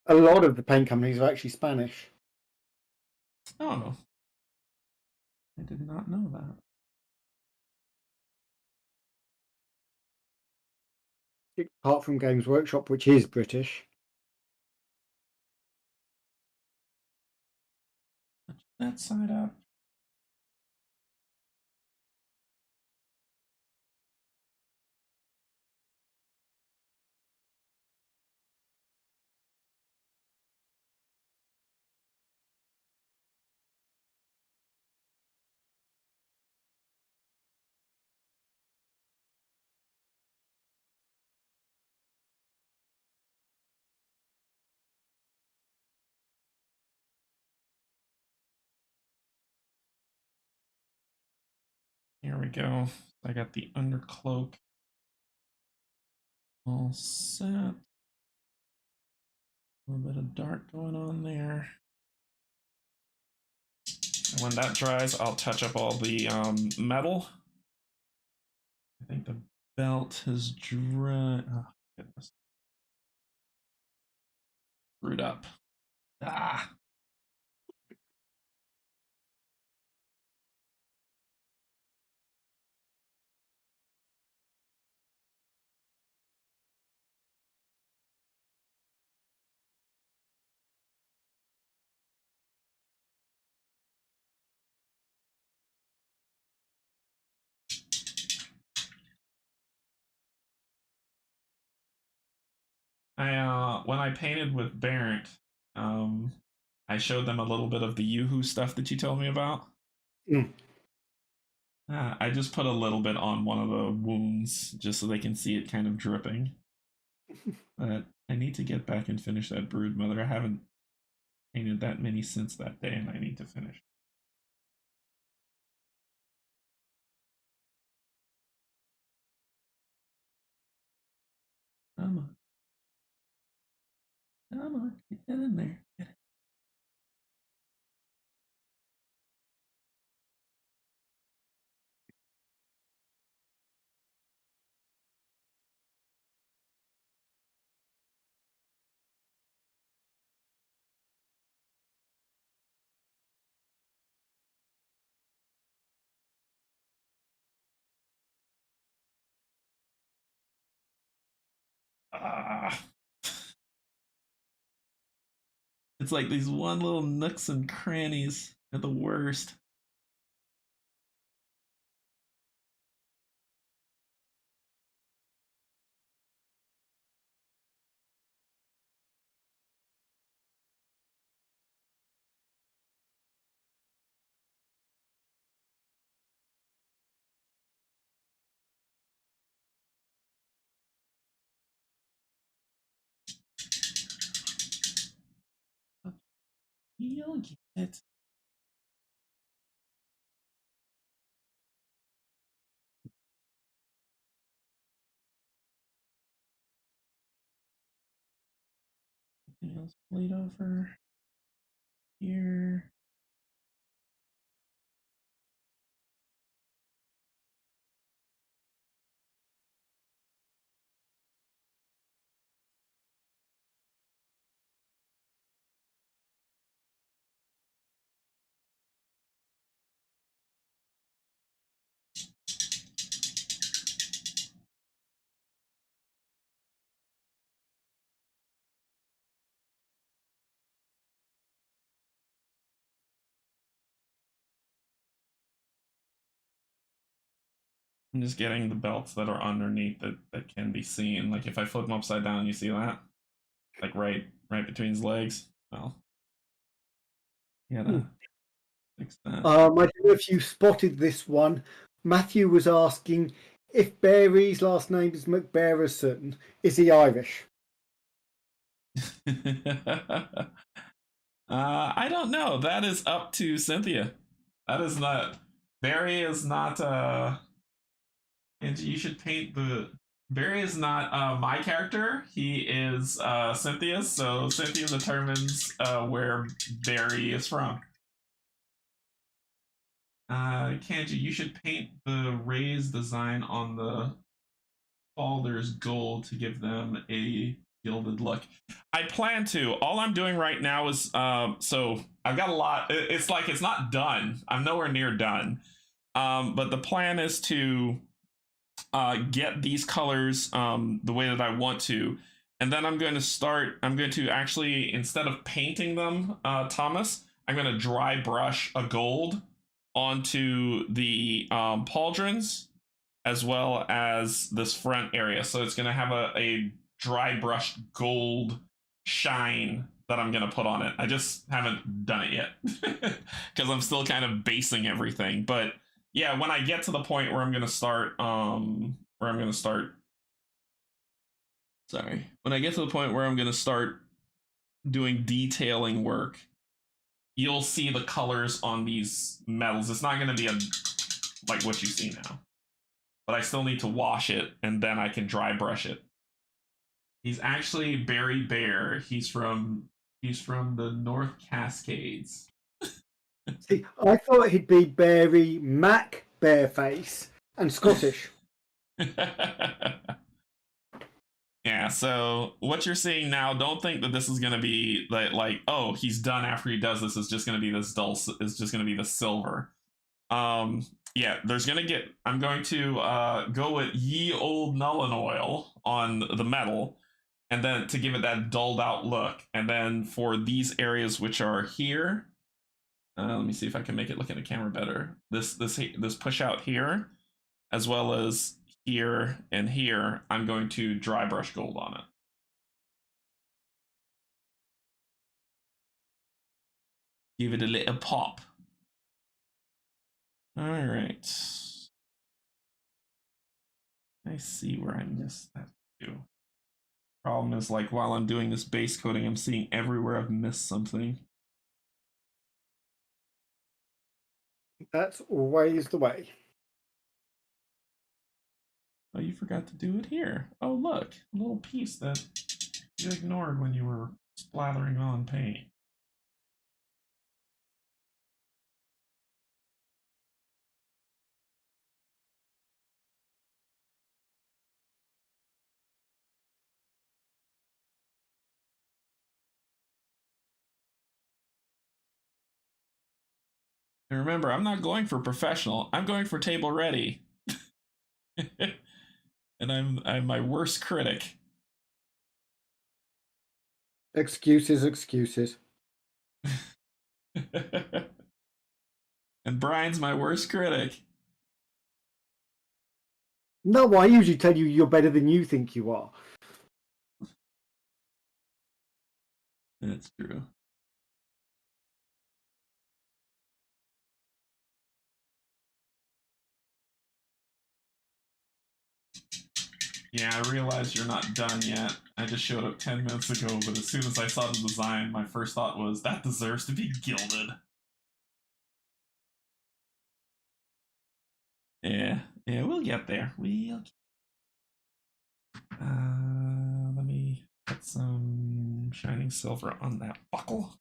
A lot of the paint companies are actually Spanish. Oh, I did not know that. Apart from Games Workshop, which is British. That side up. Here we go. I got the undercloak all set. A little bit of dark going on there. And when that dries, I'll touch up all the metal. I think the belt has dry. Oh, goodness. Screwed up. Ah. When I painted with Barrett, I showed them a little bit of the Yoo-hoo stuff that you told me about. Mm. I just put a little bit on one of the wounds just so they can see it kind of dripping. But I need to get back and finish that Brood Mother. I haven't painted that many since that day, and I need to finish. Come on. Come on. Get in there. Get it. Ah. It's like these one little nooks and crannies are the worst. You'll get it. Anything else bleed over here? I'm just getting the belts that are underneath that can be seen. Like if I flip them upside down, you see that? Like right between his legs. Well, you gotta fix that. I don't know if you spotted this one. Matthew was asking if Barry's last name is McBarrison, is he Irish? I don't know. That is up to Cynthia. That is not. Barry is not. And you should paint the. Barry is not my character. He is Cynthia's. So Cynthia determines where Barry is from. Canje, you should paint the raised design on the Baldur's gold to give them a gilded look. I plan to. All I'm doing right now is so I've got a lot. It's like it's not done. I'm nowhere near done. But the plan is to get these colors the way that I want to, and then I'm going to actually, instead of painting them, Thomas, I'm going to dry brush a gold onto the pauldrons as well as this front area. So it's going to have a dry brushed gold shine that I'm going to put on it. I just haven't done it yet because I'm still kind of basing everything. But yeah, when I get to the point where I'm going to start, when I get to the point where I'm going to start doing detailing work, you'll see the colors on these metals. It's not going to be like what you see now, but I still need to wash it and then I can dry brush it. He's actually Barry Bear. He's from the North Cascades. See, I thought he'd be Barry Mac Bareface and Scottish. Yeah, so what you're seeing now, don't think that this is going to be like, oh, he's done after he does this. It's just going to be this dull, it's just going to be the silver. Yeah, I'm going to go with Ye Old Nullen Oil on the metal, and then to give it that dulled out look. And then for these areas which are here, let me see if I can make it look in the camera better. This push out here, as well as here and here, I'm going to dry brush gold on it. Give it a little pop. All right. I see where I missed that too. Problem is, like, while I'm doing this base coding, I'm seeing everywhere I've missed something. That's always the way. Oh, you forgot to do it here. Oh, look, a little piece that you ignored when you were splattering on paint. And remember, I'm not going for professional. I'm going for table ready. And I'm my worst critic. Excuses. And Bryan's my worst critic. No, I usually tell you you're better than you think you are. That's true. Yeah, I realize you're not done yet. I just showed up 10 minutes ago, but as soon as I saw the design, my first thought was, that deserves to be gilded. Yeah, we'll get there. Let me put some shining silver on that buckle.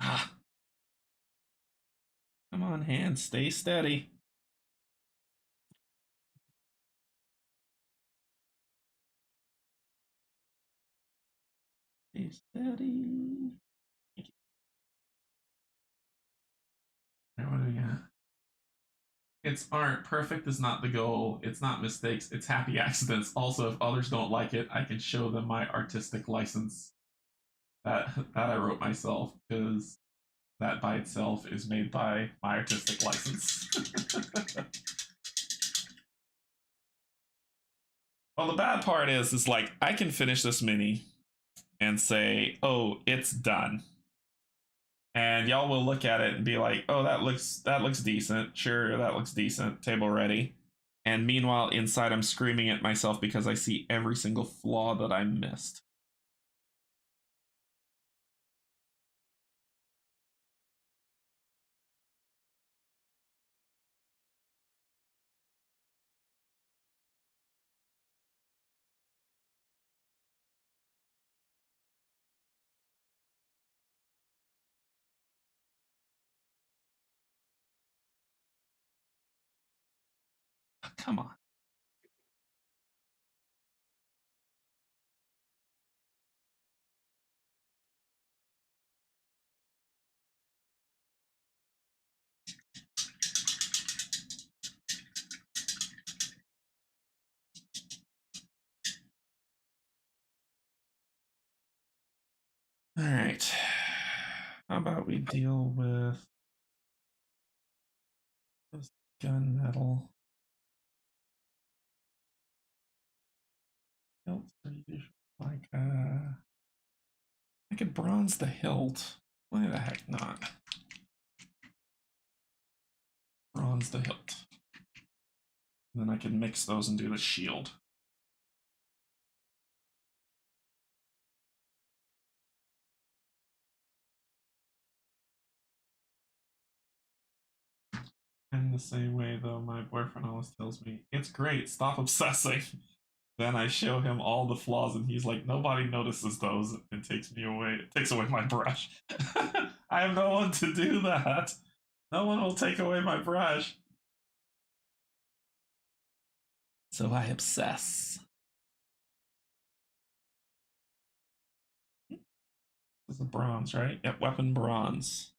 Ah. Come on, hand, stay steady. Stay steady. What do we got? It's art. Perfect is not the goal. It's not mistakes. It's happy accidents. Also, if others don't like it, I can show them my artistic license that I wrote myself, because that by itself is made by my artistic license. Well, the bad part is like I can finish this mini and say, "Oh, it's done." And y'all will look at it and be like, "Oh, that looks decent. Sure, that looks decent. Table ready." And meanwhile, inside I'm screaming at myself because I see every single flaw that I missed. Come on. All right. How about we deal with this gunmetal? Hilts are usually like I could bronze the hilt. Why the heck not? Bronze the hilt. And then I can mix those and do the shield. In the same way, though, my boyfriend always tells me, "It's great, stop obsessing." Then I show him all the flaws, and he's like, "Nobody notices those," and takes away my brush. I have no one to do that. No one will take away my brush. So I obsess. a bronze, right? Yep, weapon bronze.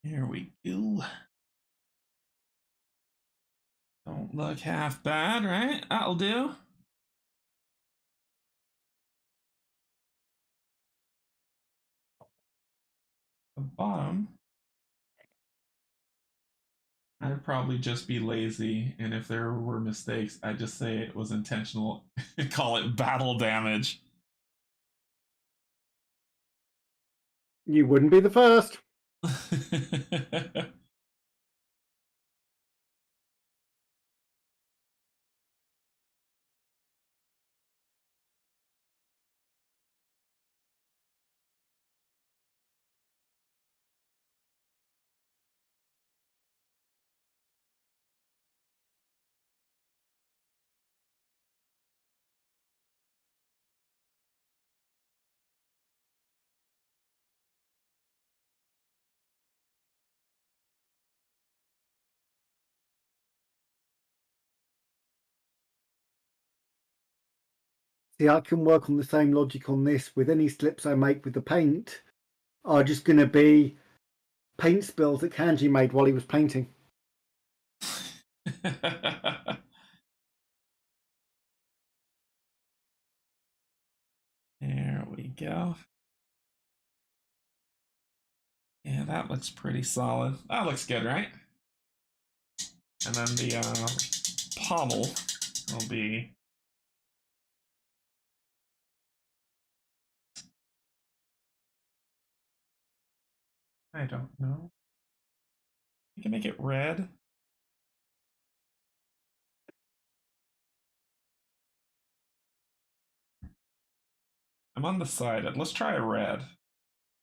Here we go. Don't look half bad, right? That'll do. The bottom. I'd probably just be lazy, and if there were mistakes, I'd just say it was intentional. Call it battle damage. You wouldn't be the first. See, I can work on the same logic on this. With any slips I make with the paint are just going to be paint spills that Canje made while he was painting. There we go. Yeah, that looks pretty solid. That looks good, right? And then the pommel will be... I don't know. You can make it red. I'm undecided. Let's try a red.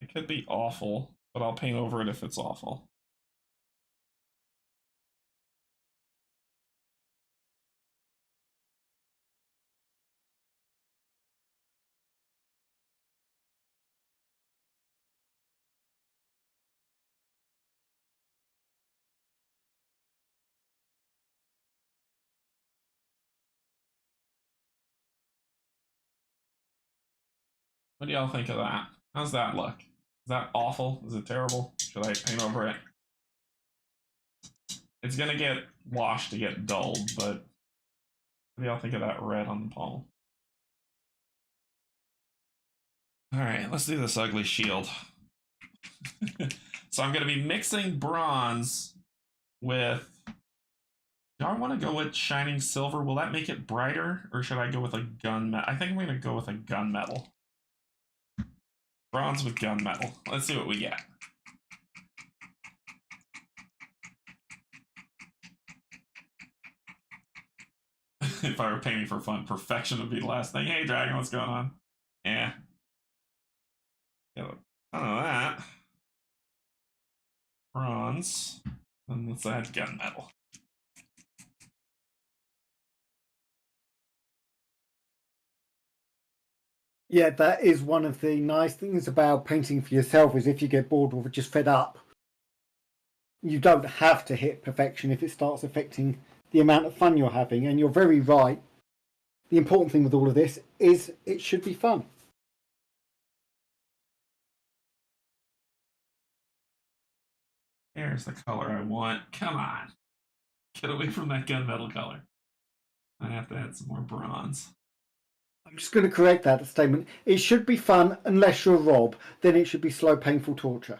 It could be awful, but I'll paint over it if it's awful. What do y'all think of that? How's that look? Is that awful? Is it terrible? Should I paint over it? It's gonna get washed to get dulled, but what do y'all think of that red on the pommel? Alright, let's do this ugly shield. So I'm gonna be mixing bronze with... Do I want to go with shining silver? Will that make it brighter? Or should I go with a gunmetal? I think I'm gonna go with a gunmetal. Bronze with gunmetal. Let's see what we get. If I were painting for fun, perfection would be the last thing. Hey, Dragon, what's going on? Yeah. None of that. Bronze. And let's add gunmetal. Yeah, that is one of the nice things about painting for yourself, is if you get bored or just fed up, you don't have to hit perfection if it starts affecting the amount of fun you're having. And you're very right. The important thing with all of this is it should be fun. There's the color I want. Come on. Get away from that gunmetal color. I have to add some more bronze. I'm just going to correct that statement. It should be fun unless you're Rob. Then it should be slow, painful torture.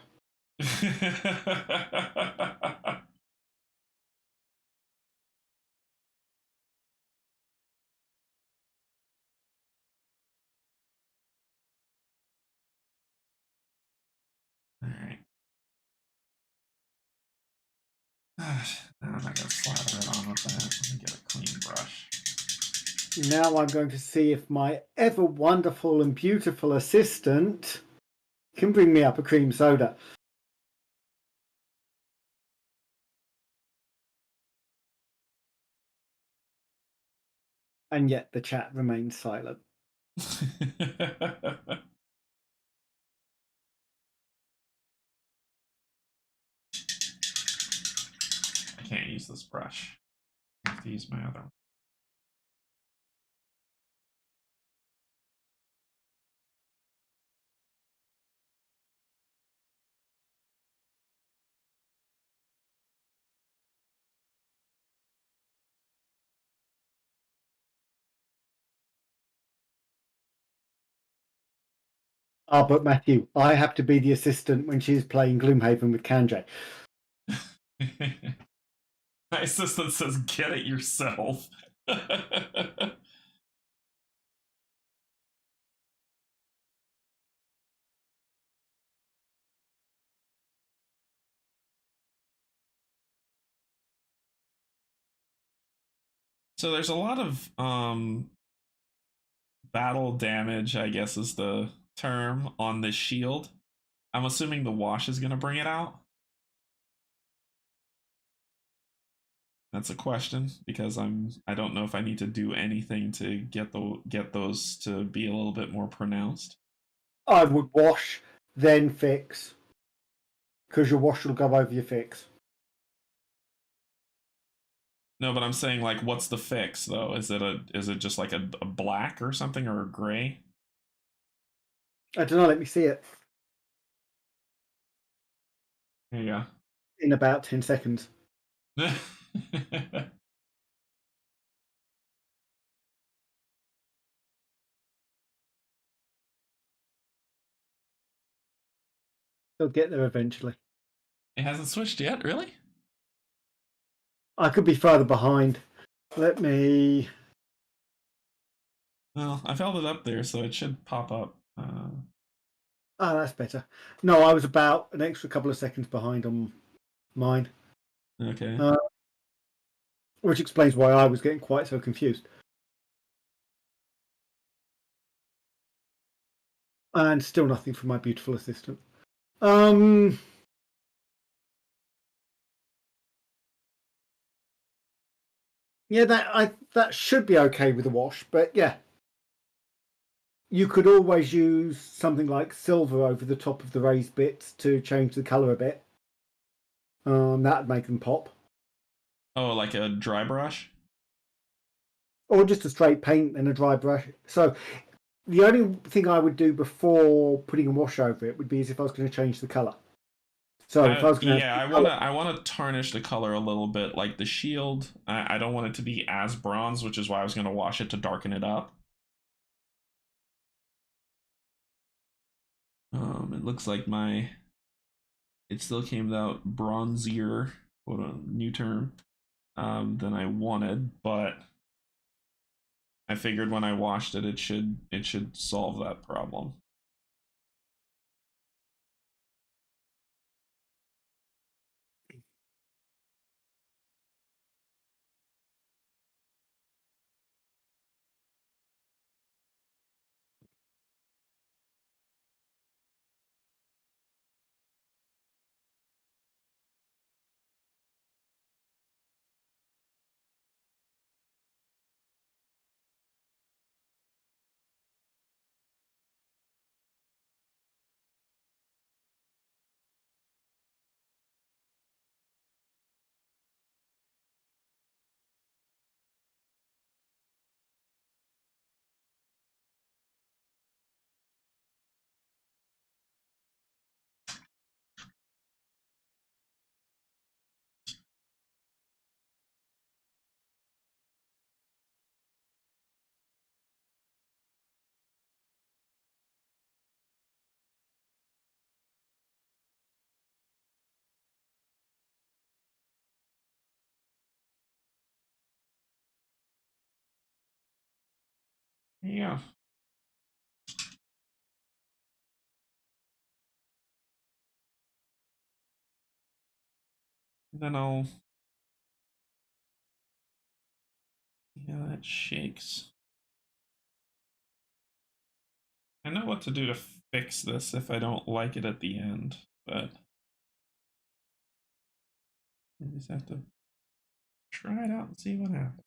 Alright. Now I'm not going to slather it on with that. Let me get a clean brush. Now I'm going to see if my ever wonderful and beautiful assistant can bring me up a cream soda. And yet the chat remains silent. I can't use this brush. I have to use my other one. Ah, but Matthew, I have to be the assistant when she's playing Gloomhaven with Canje. My assistant says, get it yourself. So there's a lot of battle damage, I guess is the term, on this shield. I'm assuming the wash is going to bring it out. That's a question because I don't know if I need to do anything to get those to be a little bit more pronounced. I would wash, then fix, because your wash will go over your fix. No, but I'm saying, like, what's the fix though? Is it just like a black or something, or a gray? I don't know. Let me see it. There you go. In about 10 seconds. They'll get there eventually. It hasn't switched yet, really? I could be further behind. Let me... Well, I've held it up there, so it should pop up. Oh, that's better. No, I was about an extra couple of seconds behind on mine. Okay. Which explains why I was getting quite so confused. And still nothing from my beautiful assistant. Yeah, that should be okay with the wash, but yeah. You could always use something like silver over the top of the raised bits to change the colour a bit. That'd make them pop. Oh, like a dry brush? Or just a straight paint and a dry brush. So the only thing I would do before putting a wash over it would be as if I was going to change the colour. So if I was going to... Yeah, I wanna tarnish the color a little bit, like the shield. I don't want it to be as bronze, which is why I was gonna wash it to darken it up. It looks like it still came out bronzier, what a new term, than I wanted, but I figured when I washed it, it should solve that problem. Yeah. Then I'll. Yeah, that shakes. I know what to do to fix this if I don't like it at the end, but I just have to try it out and see what happens.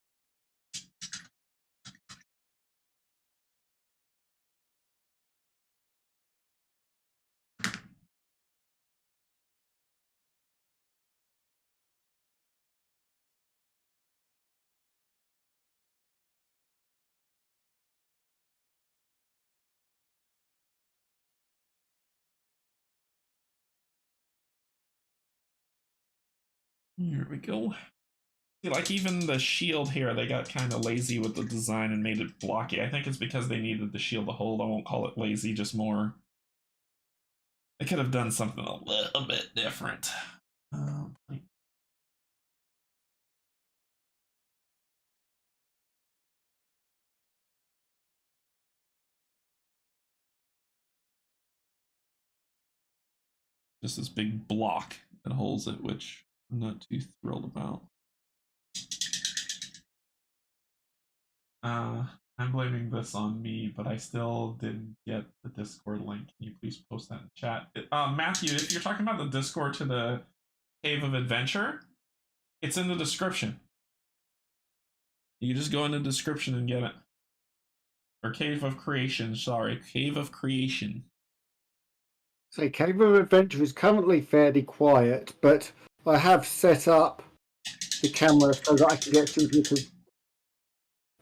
Here we go. See, like even the shield here, they got kind of lazy with the design and made it blocky. I think it's because they needed the shield to hold. I won't call it lazy, just more. They could have done something a little bit different. Just this big block that holds it, which I'm not too thrilled about. I'm blaming this on me, but I still didn't get the Discord link. Can you please post that in chat? Matthew, if you're talking about the Discord to the Cave of Adventure, it's in the description. You just go in the description and get it. Or Cave of Creation, sorry. Cave of Creation. So Cave of Adventure is currently fairly quiet, but I have set up the camera so that I can get some people to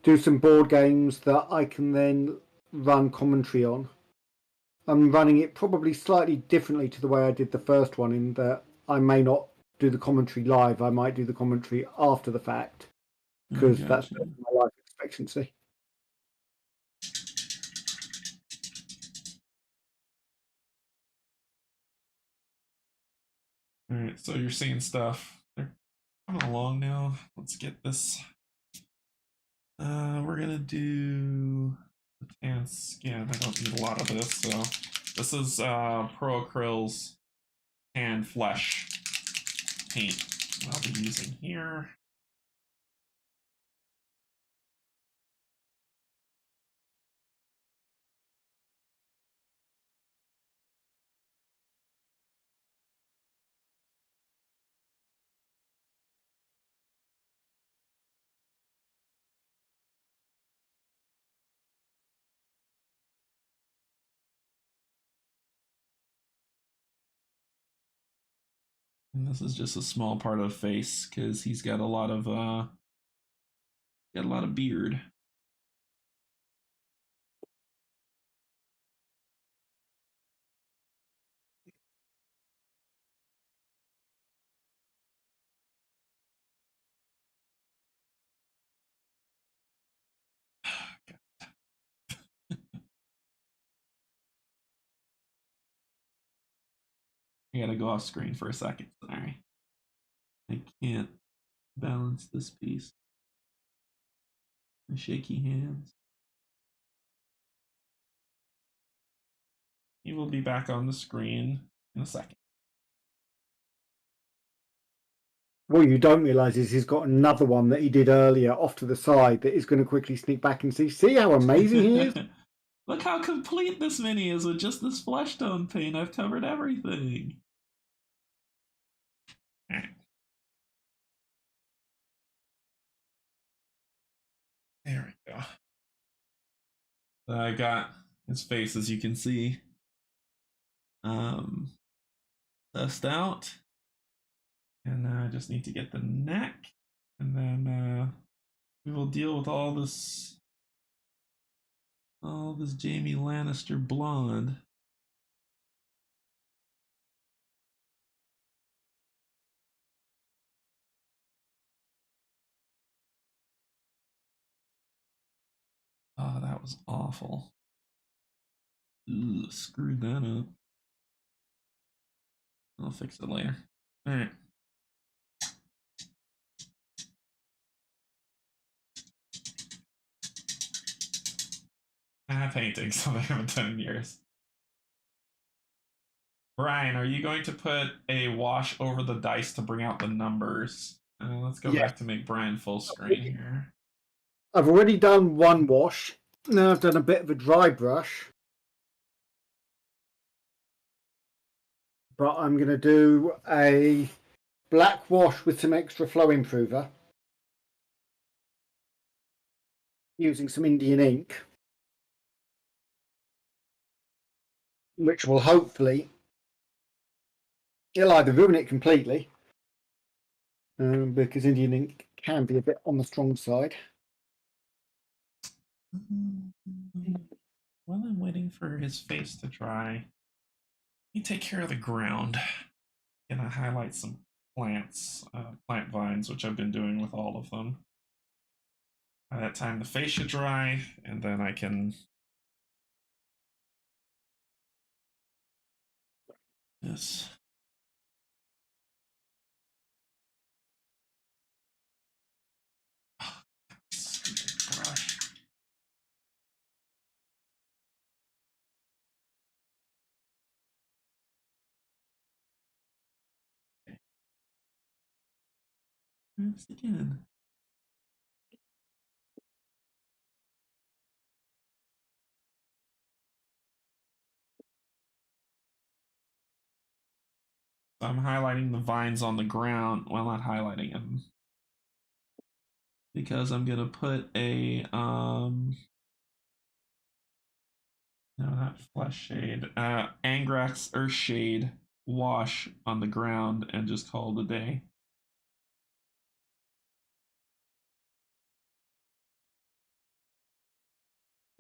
do some board games that I can then run commentary on. I'm running it probably slightly differently to the way I did the first one, in that I may not do the commentary live. I might do the commentary after the fact, because that's my life expectancy. Alright, so you're seeing stuff. They're coming along now. Let's get this. We're gonna do the tan skin. I don't need a lot of this, so this is Pro Acryl's tan flesh paint I'll be using here. And this is just a small part of face because he's got a lot of beard. I gotta go off screen for a second. Sorry. I can't balance this piece. My shaky hands. He will be back on the screen in a second. What you don't realise is he's got another one that he did earlier off to the side that is going to quickly sneak back and see. See how amazing he is? Look how complete this mini is with just this flesh tone paint. I've covered everything. There we go. So I got his face, as you can see, dust out. And I just need to get the neck. And then we will deal with all this Jaime Lannister blonde. Oh, that was awful. Ooh, screwed that up. I'll fix it later. All right. painting, something I haven't done in years. Bryan, are you going to put a wash over the dice to bring out the numbers? Let's go back to make Bryan full screen here. I've already done one wash. Now I've done a bit of a dry brush. But I'm going to do a black wash with some extra flow improver. Using some Indian ink. Which will hopefully... It'll either ruin it completely. Because Indian ink can be a bit on the strong side. While I'm waiting for his face to dry, you take care of the ground. I'm gonna highlight some plants, plant vines, which I've been doing with all of them. By that time, the face should dry, and then I can this. Stupid brush. Oops, again. So I'm highlighting the vines on the ground. Well, not highlighting them. Because I'm gonna put a no, not flesh shade. Angrax Earth Shade wash on the ground and just call it a day.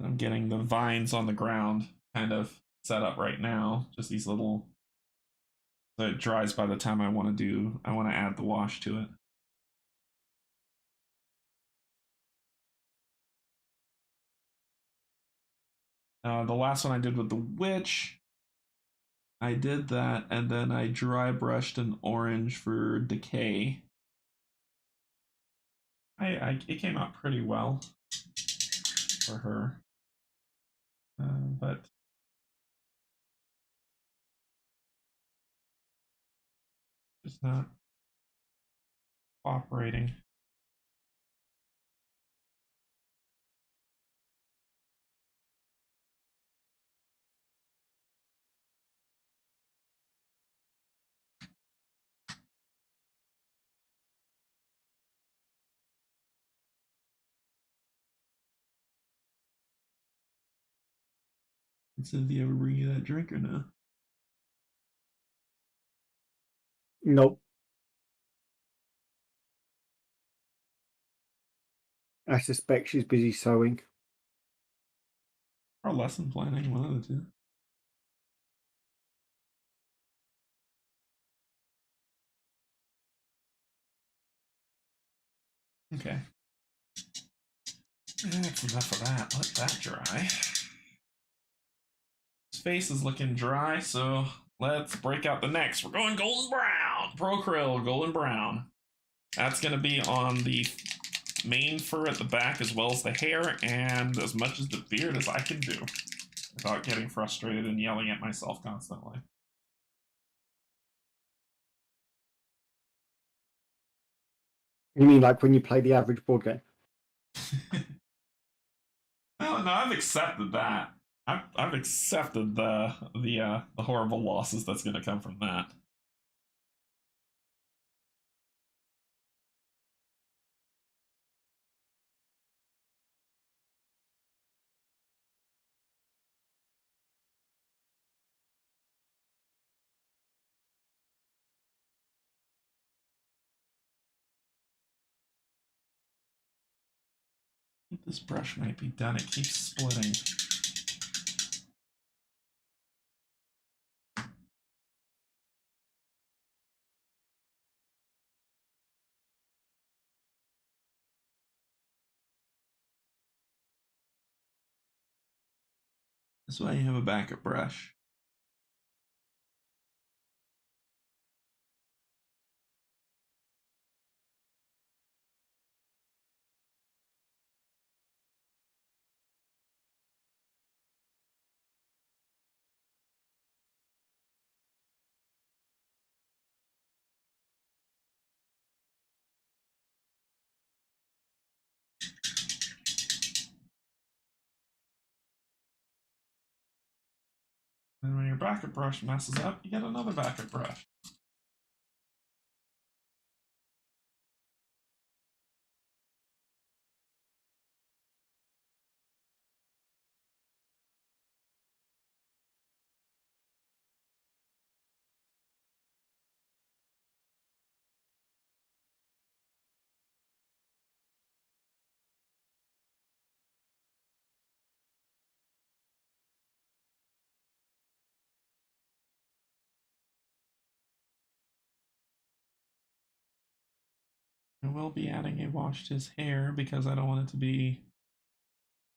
I'm getting the vines on the ground kind of set up right now. Just these little, so it dries by the time I want to add the wash to it. The last one I did with the witch, I did that and then I dry brushed an orange for decay. It came out pretty well for her, but just not cooperating. Did you ever bring you that drink or no? Nope. I suspect she's busy sewing. Or lesson planning, one of the two. Okay. That's enough of that. Let that dry. His face is looking dry, so let's break out the next. We're going golden brown. Pro Krill, golden brown. That's going to be on the main fur at the back as well as the hair and as much as the beard as I can do without getting frustrated and yelling at myself constantly. You mean like when you play the average board game? No, I've accepted that. I've accepted the horrible losses that's going to come from that. I think this brush might be done. It keeps splitting. That's why you have a backup brush. And when your backup brush messes up, you get another backup brush. I will be adding a wash to his hair because I don't want it to be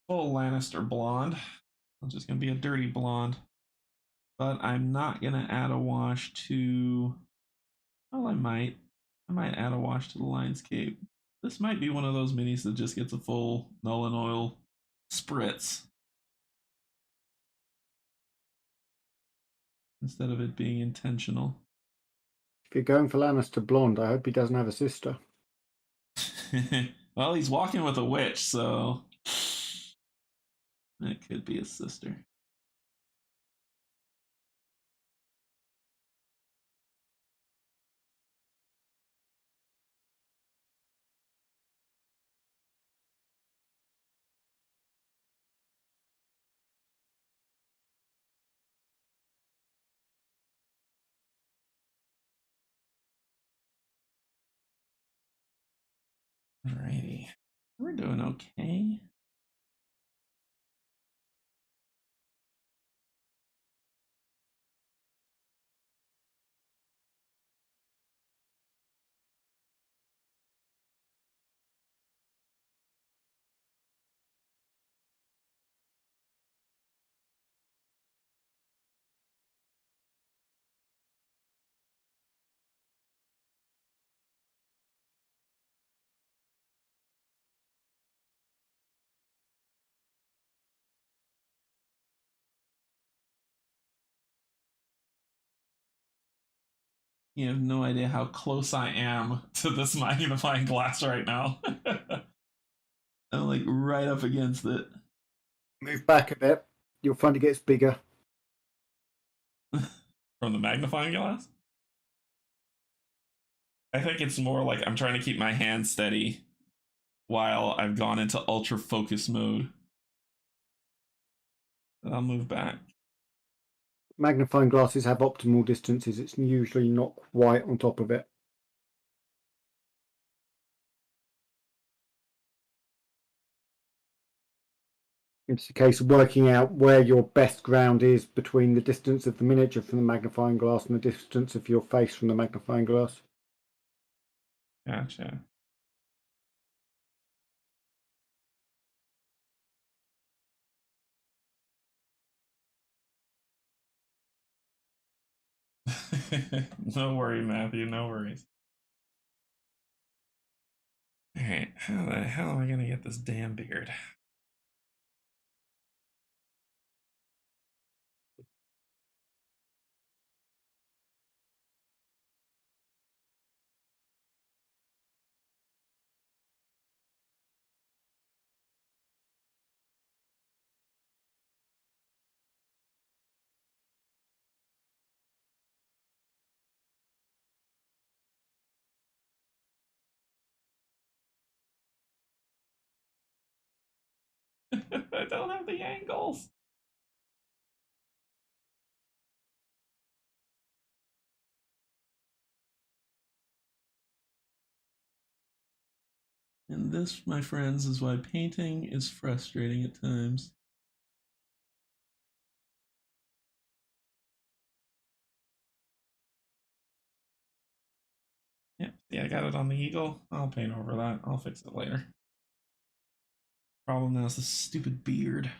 full Lannister blonde. It's just going to be a dirty blonde. But I'm not going to add a wash to... Well, I might. I might add a wash to the Lion's Cape. This might be one of those minis that just gets a full Null and Oil spritz instead of it being intentional. If you're going for Lannister blonde, I hope he doesn't have a sister. Well, he's walking with a witch, so it could be his sister. Alrighty. We're doing okay. You have no idea how close I am to this magnifying glass right now. I'm like right up against it. Move back a bit. You'll find it gets bigger. From the magnifying glass? I think it's more like I'm trying to keep my hand steady while I've gone into ultra focus mode. I'll move back. Magnifying glasses have optimal distances. It's usually not quite on top of it. It's a case of working out where your best ground is between the distance of the miniature from the magnifying glass and the distance of your face from the magnifying glass. Gotcha. No worry, Matthew. No worries. Alright, how the hell am I gonna get this damn beard? I don't have the angles. And this, my friends, is why painting is frustrating at times. Yep, yeah, I got it on the eagle. I'll paint over that. I'll fix it later. Problem now is this stupid beard.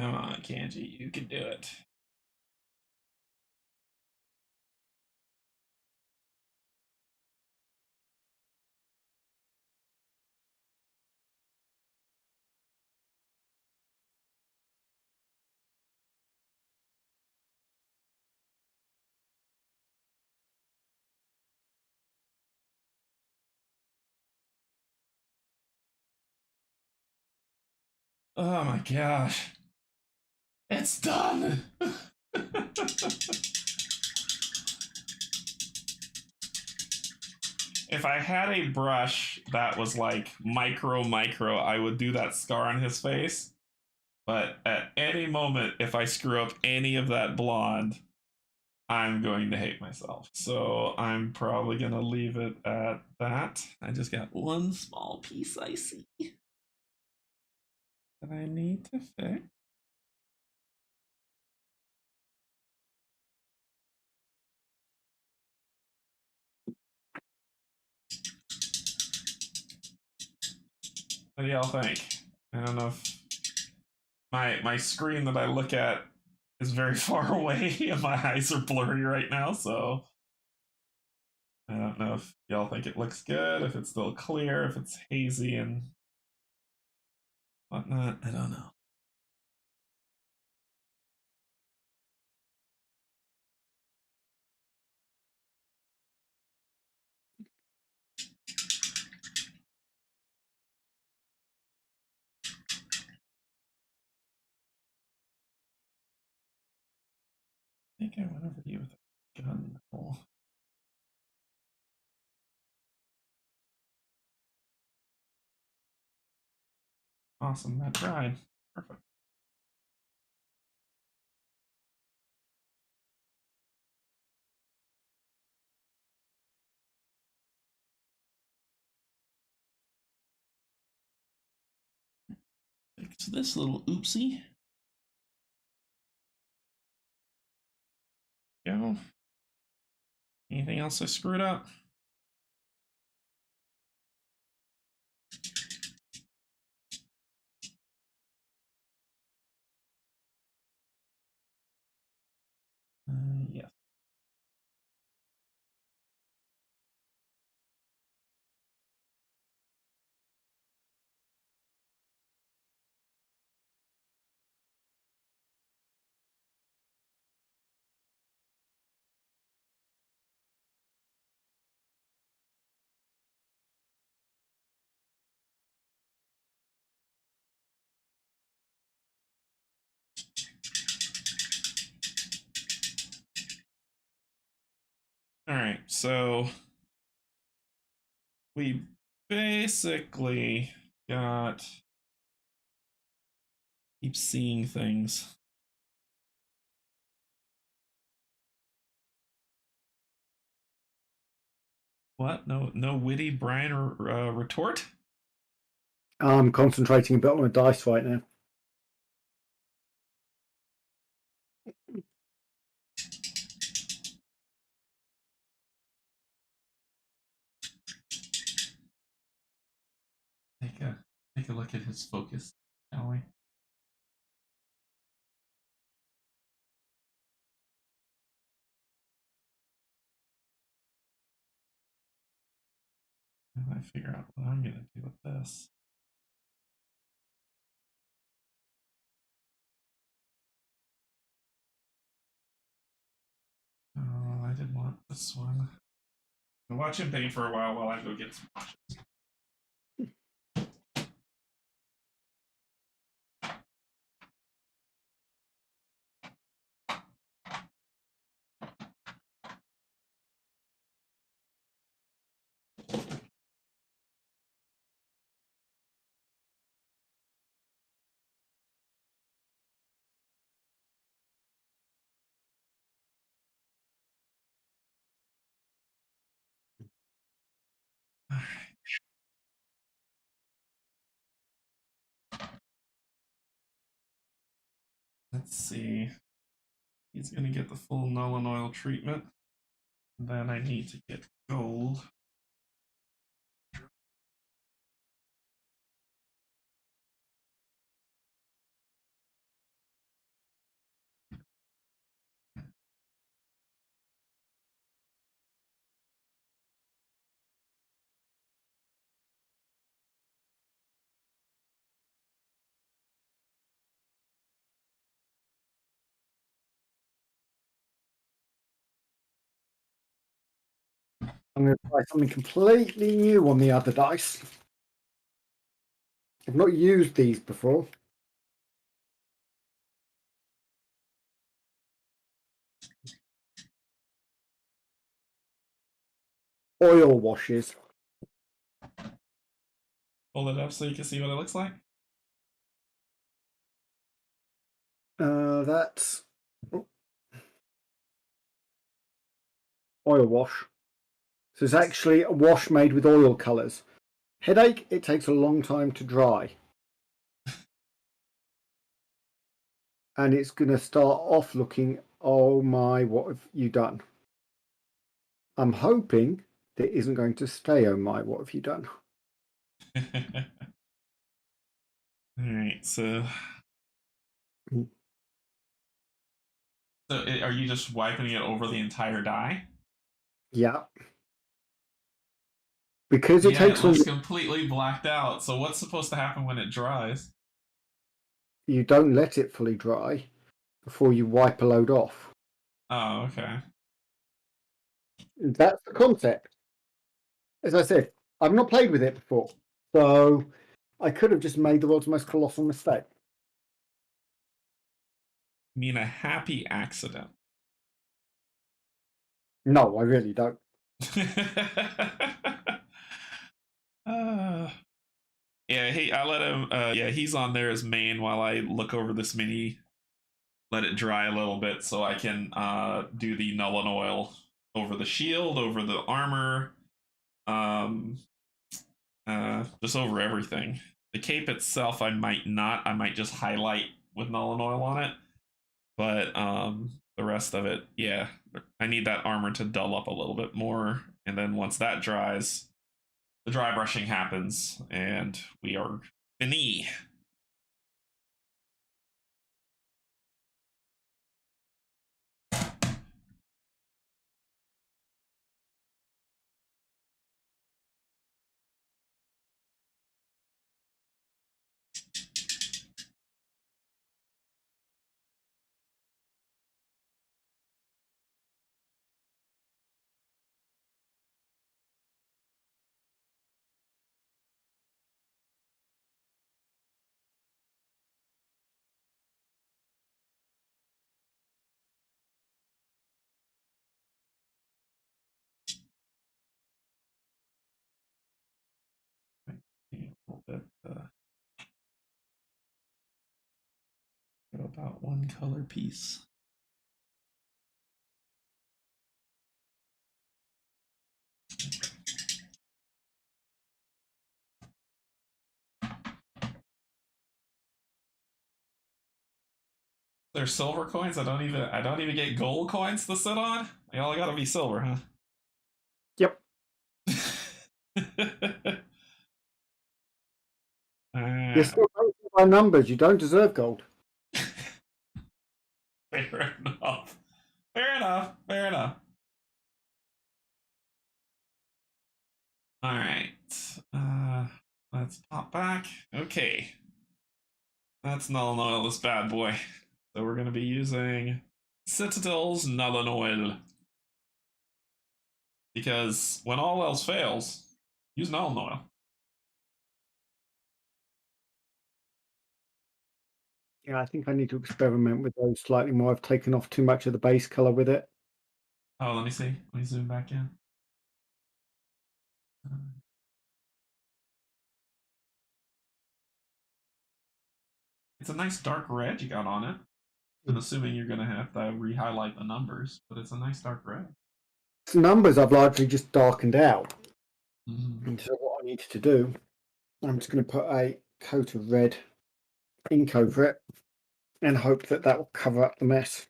Come on, Canje, you can do it. Oh my gosh. It's done! If I had a brush that was like micro, I would do that scar on his face. But at any moment, if I screw up any of that blonde, I'm going to hate myself. So I'm probably going to leave it at that. I just got one small piece I see that I need to fix. What do y'all think? I don't know if my screen that I look at is very far away and my eyes are blurry right now, so I don't know if y'all think it looks good, if it's still clear, if it's hazy and whatnot. I don't know. I think I went over to you with a gun. Oh. Awesome, that tried. Perfect. Fix this little oopsie. Go. Anything else I screwed up? Yes. All right, so we basically got keep seeing things. What? No witty Bryan retort? I'm concentrating a bit on a dice right now. Take a look at his focus, shall we? And I figure out what I'm gonna do with this. Oh, I didn't want this one. Watch him paint for a while I go get some watches. All right. Let's see. He's gonna get the full null and oil treatment. Then I need to get gold. I'm going to try something completely new on the other dice. I've not used these before. Oil washes. Pull it up so you can see what it looks like. That's oil wash. So it's actually a wash made with oil colours. Headache, it takes a long time to dry. And it's going to start off looking, oh my, what have you done? I'm hoping that it isn't going to stay, oh my, what have you done? Alright, so are you just wiping it over the entire die? Yeah. Because it takes it looks completely blacked out. So what's supposed to happen when it dries? You don't let it fully dry before you wipe a load off. Oh, okay. That's the concept. As I said, I've not played with it before, so I could have just made the world's most colossal mistake. You mean a happy accident? No, I really don't. Yeah, I let him. Yeah, he's on there as main while I look over this mini, let it dry a little bit so I can do the null and oil over the shield, over the armor, just over everything. The cape itself, I might not. I might just highlight with null and oil on it, but the rest of it, yeah, I need that armor to dull up a little bit more, and then once that dries, the dry brushing happens, and we are fini. A little bit, about one color piece. There's silver coins. I don't even get gold coins to sit on. They all gotta be silver, huh? Yep. You're still voting by numbers. You don't deserve gold. Fair enough. Fair enough. Fair enough. All right. Let's pop back. Okay. That's null and oil, this bad boy. So we're gonna be using Citadel's null and oil. Because when all else fails, use null and oil. Yeah, I think I need to experiment with those slightly more. I've taken off too much of the base color with it. Oh, let me see. Let me zoom back in. It's a nice dark red you got on it. I'm assuming you're going to have to re-highlight the numbers, but it's a nice dark red. The numbers I've largely just darkened out. Mm-hmm. And so what I need to do, I'm just going to put a coat of red ink over it and hope that that will cover up the mess.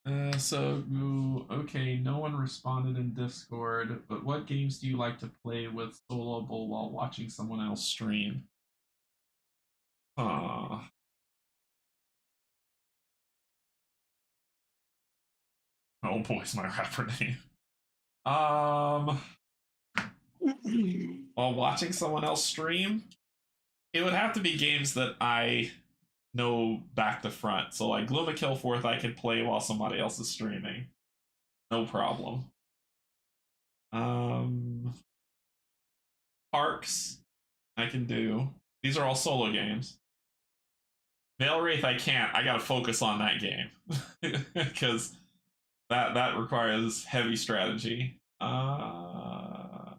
Okay, no one responded in Discord, but what games do you like to play with soloable while watching someone else stream? Oh boy's my rapper name. While watching someone else stream, it would have to be games that I know back to front. So like Gloomy Kill Forth I can play while somebody else is streaming. No problem. Parks, I can do. These are all solo games. Veil Wraith, I can't. I gotta focus on that game because that requires heavy strategy. I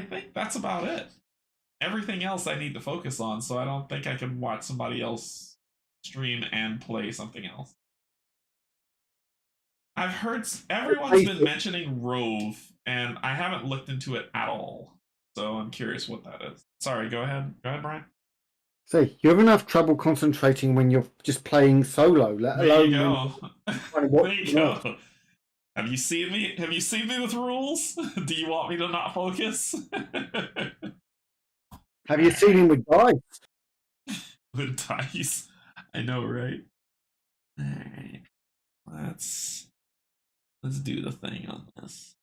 think that's about it. Everything else I need to focus on, so I don't think I can watch somebody else stream and play something else. I've heard everyone's been mentioning Rove, and I haven't looked into it at all. So I'm curious what that is. Sorry, go ahead. Go ahead, Bryan. So you have enough trouble concentrating when you're just playing solo, let alone there you go. Have you seen me? Have you seen me with rules? Do you want me to not focus? Have you seen him with dice? With dice? I know, right? Alright. Let's do the thing on this.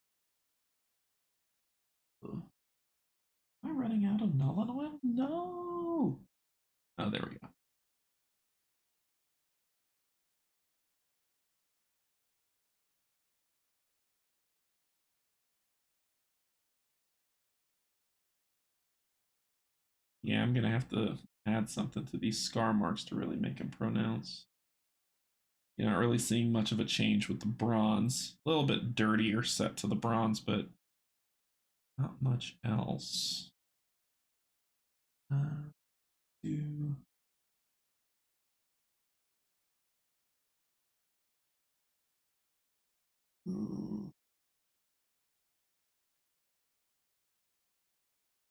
Am I running out of null and oil? No! Oh, there we go. Yeah, I'm gonna have to add something to these scar marks to really make them pronounce. You're not really seeing much of a change with the bronze. A little bit dirtier set to the bronze, but not much else. Do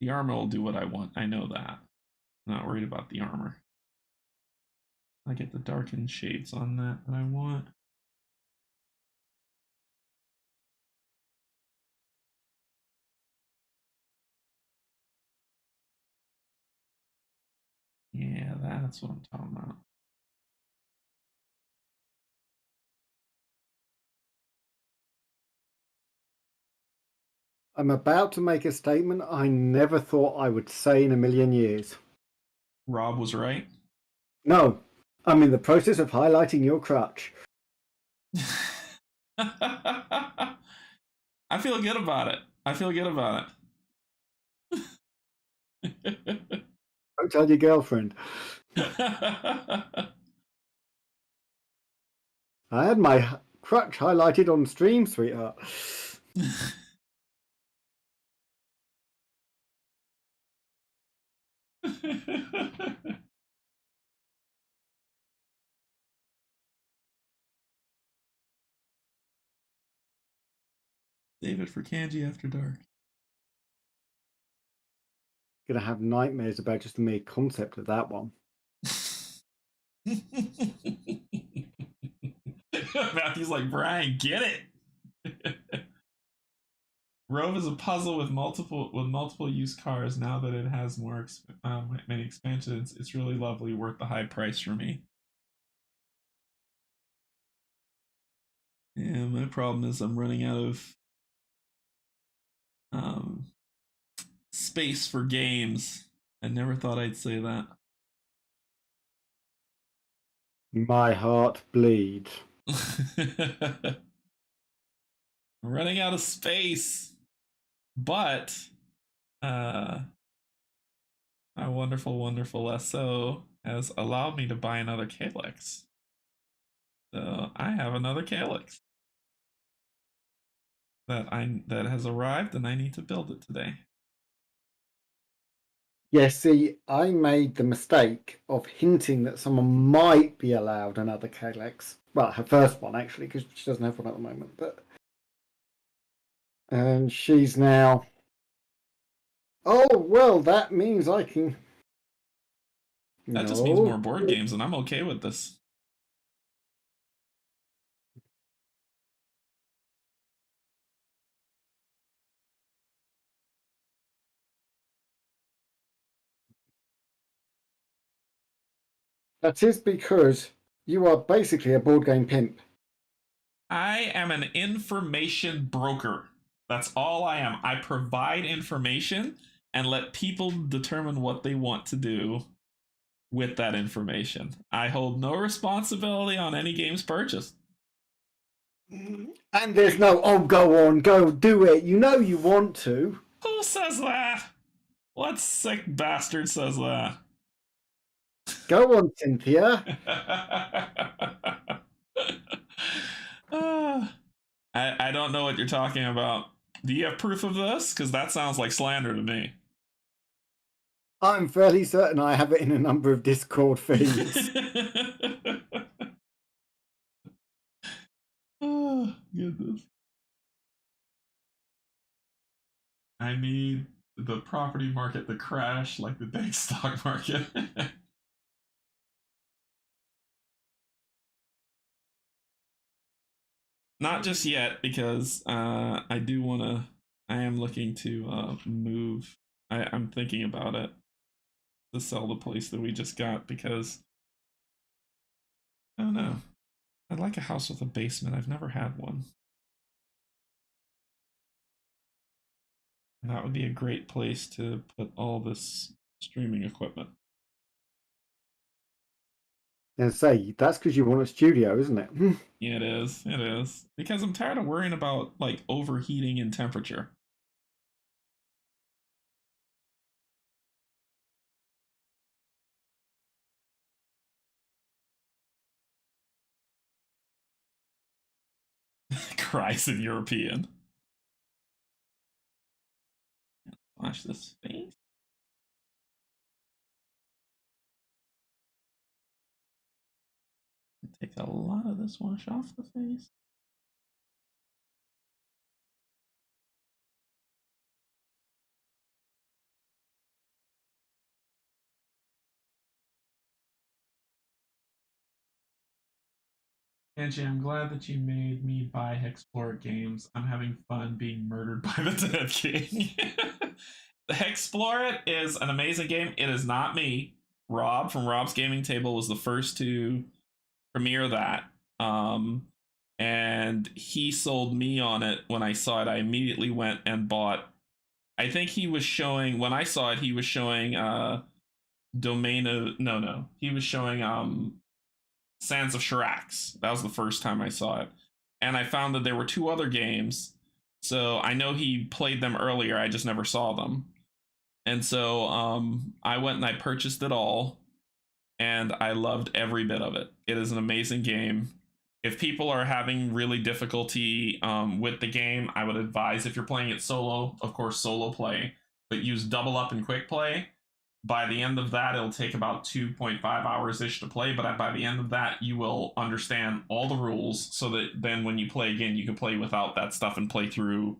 the armor will do what I want. I know that. I'm not worried about the armor. I get the darkened shades on that I want. Yeah, that's what I'm talking about. I'm about to make a statement I never thought I would say in a million years. Rob was right? No, I'm in the process of highlighting your crutch. I feel good about it. I feel good about it. Don't tell your girlfriend. I had my crutch highlighted on stream, sweetheart. Save it for Canje After Dark. Gonna have nightmares about just the mere concept of that one. Matthew's like, Bryan, get it. Rove is a puzzle with multiple use cars. Now that it has many expansions, it's really lovely, worth the high price for me. Yeah, my problem is I'm running out of space for games. I never thought I'd say that. My heart bleeds. I'm running out of space. But my wonderful, wonderful SO has allowed me to buy another Calyx. So I have another Calyx that has arrived, and I need to build it today. Yeah, see, I made the mistake of hinting that someone might be allowed another Calyx. Well, her first one, actually, because she doesn't have one at the moment. And she's now... Oh, well, that means I can... That just means more board games, and I'm okay with this. That is because you are basically a board game pimp. I am an information broker. That's all I am. I provide information and let people determine what they want to do with that information. I hold no responsibility on any games purchased. And there's no, oh, go on, go do it. You know you want to. Who says that? What sick bastard says that? Go on, Cynthia. I don't know what you're talking about. Do you have proof of this? Because that sounds like slander to me. I'm fairly certain I have it in a number of Discord feeds. Oh, goodness. I need the property market to crash like the dang stock market. Not just yet, because I do want to. I am looking to move. I'm thinking about it to sell the place that we just got because I don't know. I'd like a house with a basement. I've never had one. And that would be a great place to put all this streaming equipment. And say, that's because you want a studio, isn't it? Yeah, it is. It is. Because I'm tired of worrying about like overheating and temperature. Cries in European. Wash this face. It takes a lot of this wash off the face. Canje, I'm glad that you made me buy Hexplore games. I'm having fun being murdered by the Dead King. Hexplore It is an amazing game. It is not me. Rob from Rob's Gaming Table was the first to premiere that. And he sold me on it when I saw it. I immediately went and bought. I think he was showing when I saw it. He was showing Domain of no. He was showing Sands of Shirax. That was the first time I saw it. And I found that there were two other games. So I know he played them earlier. I just never saw them. And so I went and I purchased it all. And I loved every bit of it. It is an amazing game. If people are having really difficulty with the game, I would advise if you're playing it solo, of course, solo play, but use double up and quick play. By the end of that, it'll take about 2.5 hours-ish to play, but by the end of that, you will understand all the rules so that then when you play again, you can play without that stuff and play through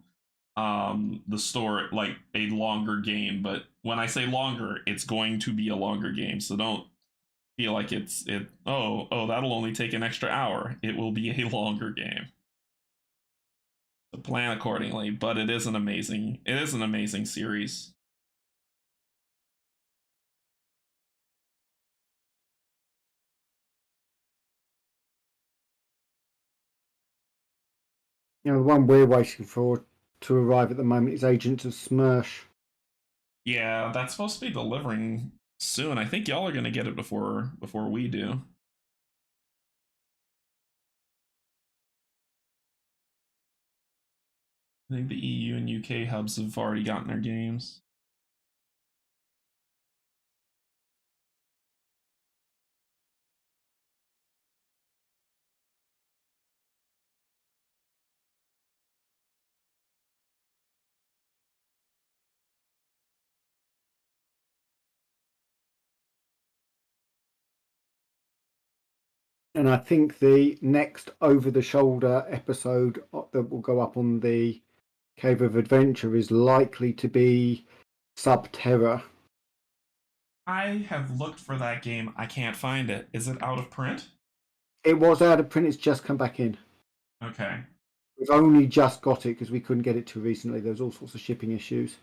the store like a longer game. But when I say longer, it's going to be a longer game, so don't feel like oh, that'll only take an extra hour. It will be a longer game. So plan accordingly, but it is an amazing series. You know, the one we're waiting for to arrive at the moment is Agents of Smersh. Yeah, that's supposed to be delivering soon. I think y'all are gonna get it before we do. I think the EU and UK hubs have already gotten their games. And I think the next over-the-shoulder episode that will go up on the Cave of Adventure is likely to be Subterra. I have looked for that game. I can't find it. Is it out of print? It was out of print. It's just come back in. Okay. We've only just got it because we couldn't get it too recently. There was all sorts of shipping issues.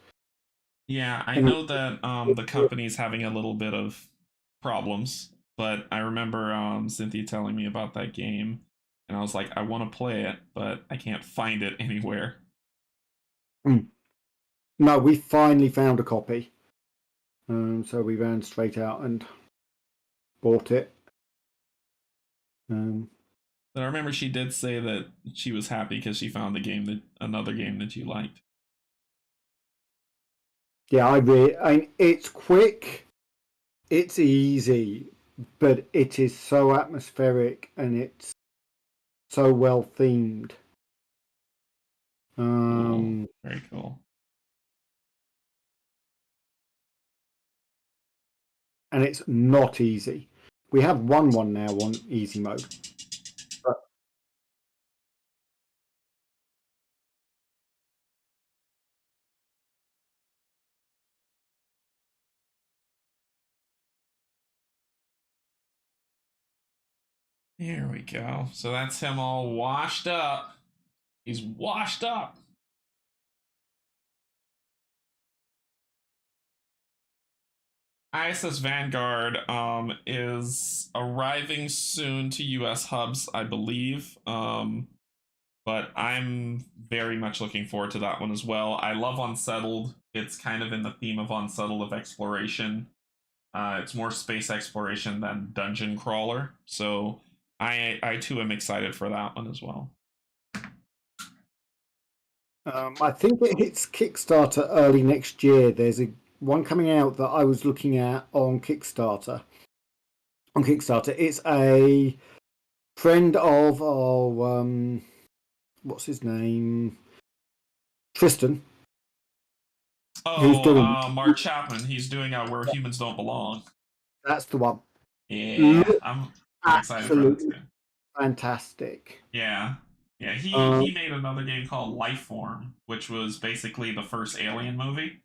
Yeah, I know that the company's having a little bit of problems, but I remember Cynthia telling me about that game, and I was like, I want to play it, but I can't find it anywhere. No, we finally found a copy. So we ran straight out and bought it. But I remember she did say that she was happy because she found another game that you liked. Yeah, it's quick, it's easy, but it is so atmospheric and it's so well themed. Cool. Very cool. And it's not easy. We have one now on easy mode. But here we go. So that's him all washed up. He's washed up. ISS Vanguard is arriving soon to US hubs, I believe. But I'm very much looking forward to that one as well. I love Unsettled. It's kind of in the theme of Unsettled of exploration. It's more space exploration than dungeon crawler. So I too am excited for that one as well. I think it hits Kickstarter early next year. There's one coming out that I was looking at on Kickstarter. It's a friend of what's his name? Tristan. Oh, Mark Chapman. He's doing Where Humans Don't Belong. That's the one. Yeah, I'm excited for that too. Fantastic. Yeah. Yeah, he made another game called Lifeform, which was basically the first Alien movie.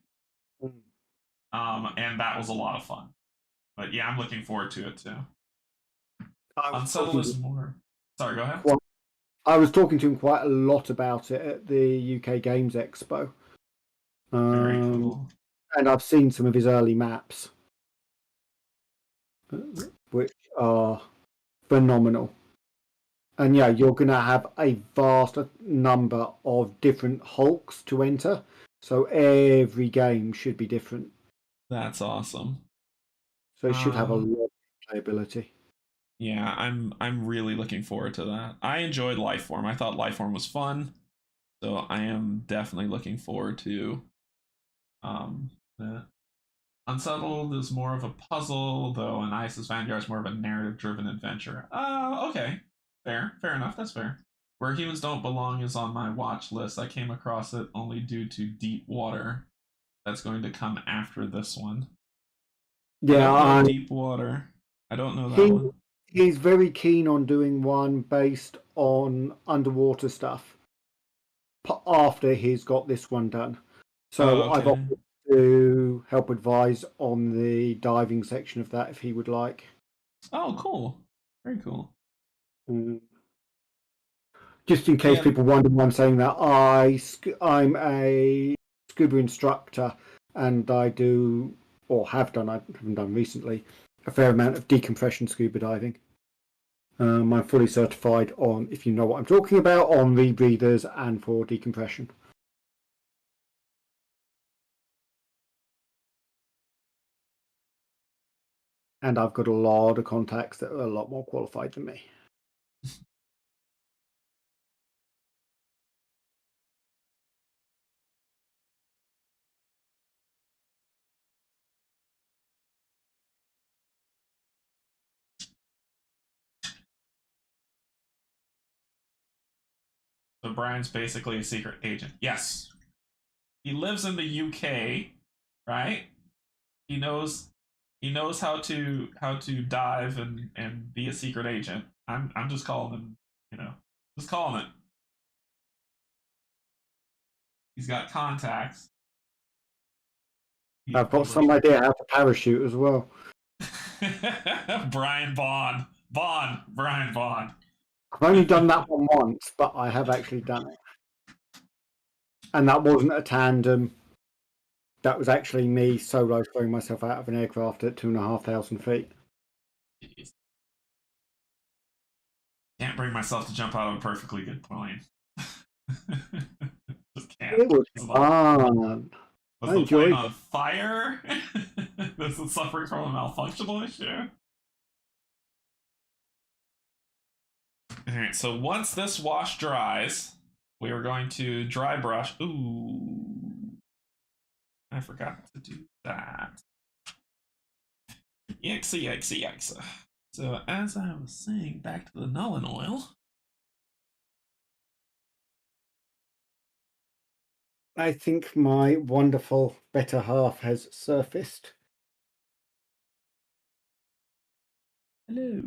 And that was a lot of fun. But yeah, I'm looking forward to it too. Unsettled is more. Sorry, go ahead. Well, I was talking to him quite a lot about it at the UK Games Expo. Very cool. And I've seen some of his early maps, which are phenomenal. And yeah, you're going to have a vast number of different Hulks to enter. So every game should be different. That's awesome. So it should have a lot of playability. Yeah, I'm really looking forward to that. I enjoyed Lifeform. I thought Lifeform was fun. So I am definitely looking forward to that. Unsettled is more of a puzzle, though, and ISIS Vanguard is more of a narrative-driven adventure. Okay. Fair enough, that's fair. Where Humans Don't Belong is on my watch list. I came across it only due to Deep Water. That's going to come after this one. Yeah, Deep Water. I don't know that one. He's very keen on doing one based on underwater stuff after he's got this one done. So I've offered to help advise on the diving section of that if he would like. Oh, cool. Very cool. Just in case people wonder why I'm saying that, I'm a scuba instructor and I do, or have done, I haven't done recently, a fair amount of decompression scuba diving. I'm fully certified on, if you know what I'm talking about, on rebreathers and for decompression. And I've got a lot of contacts that are a lot more qualified than me. So Bryan's basically a secret agent. Yes. He lives in the UK, right? He knows how to dive and be a secret agent. I'm just calling him, just calling it. He's got contacts. I've got some idea how to parachute as well. Bryan Bond. Bryan Bond. I've only done that one once, but I have actually done it. And that wasn't a tandem. That was actually me solo throwing myself out of an aircraft at 2,500 feet. Jeez. Can't bring myself to jump out of a perfectly good plane. Just can't. It was fun. Was the plane on fire? Was it suffering from a malfunctional issue? Alright, so once this wash dries, we are going to dry brush. Ooh. I forgot to do that. Yikesy, yikesy, yikesy. So as I was saying, back to the Nullen Oil. I think my wonderful better half has surfaced. Hello.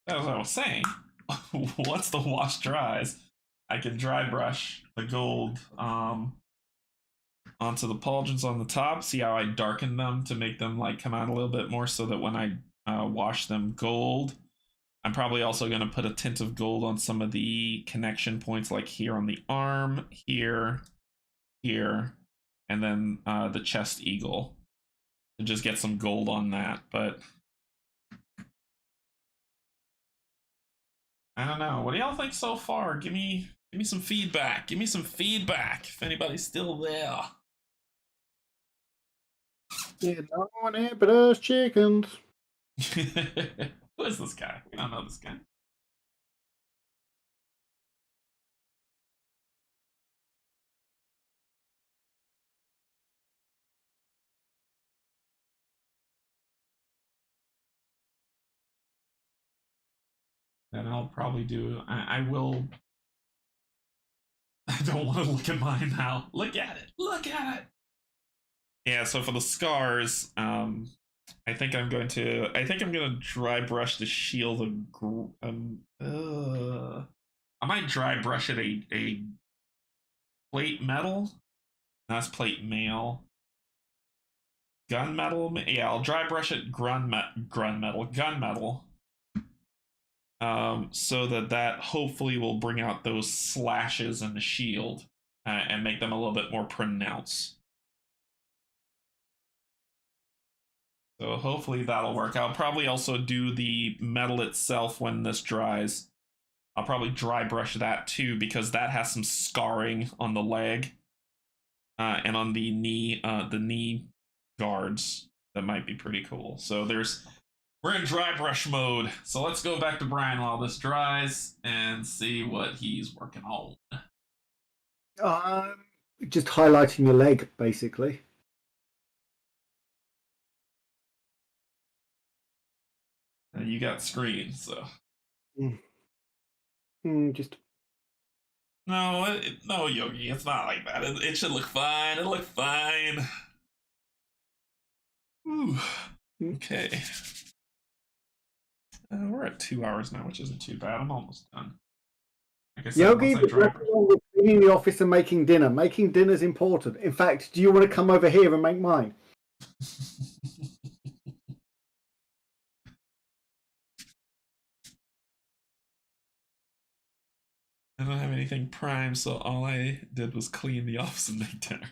As I was saying, once the wash dries, I can dry brush the gold onto the pauldrons on the top. See how I darken them to make them like come out a little bit more, so that when I wash them gold, I'm probably also going to put a tint of gold on some of the connection points, like here on the arm, here, and then the chest eagle, to just get some gold on that. But I don't know. What do y'all think so far? Give me some feedback. Give me some feedback if anybody's still there. Yeah, no one here but us chickens. Who is this guy? We don't know this guy. Then I'll probably do. I will. I don't want to look at mine now. Look at it. Look at it. Yeah. So for the scars, I think I'm going to. I think I'm going to dry brush the shield. I might dry brush it a plate metal. That's plate mail. Gunmetal. Yeah, I'll dry brush it gunmetal. So that hopefully will bring out those slashes in the shield and make them a little bit more pronounced. So hopefully that'll work. I'll probably also do the metal itself when this dries. I'll probably dry brush that too, because that has some scarring on the leg and on the knee guards. That might be pretty cool. So we're in dry brush mode. So let's go back to Bryan while this dries and see what he's working on. Just highlighting your leg, basically. You got screen, so. Just. No, Yogi, it's not like that. It should look fine. It'll look fine. Ooh. Okay. We're at 2 hours now, which isn't too bad. I'm almost done. Like I said, Yogi, cleaning the office and making dinner. Making dinner is important. In fact, do you want to come over here and make mine? I don't have anything prime, so all I did was clean the office and make dinner.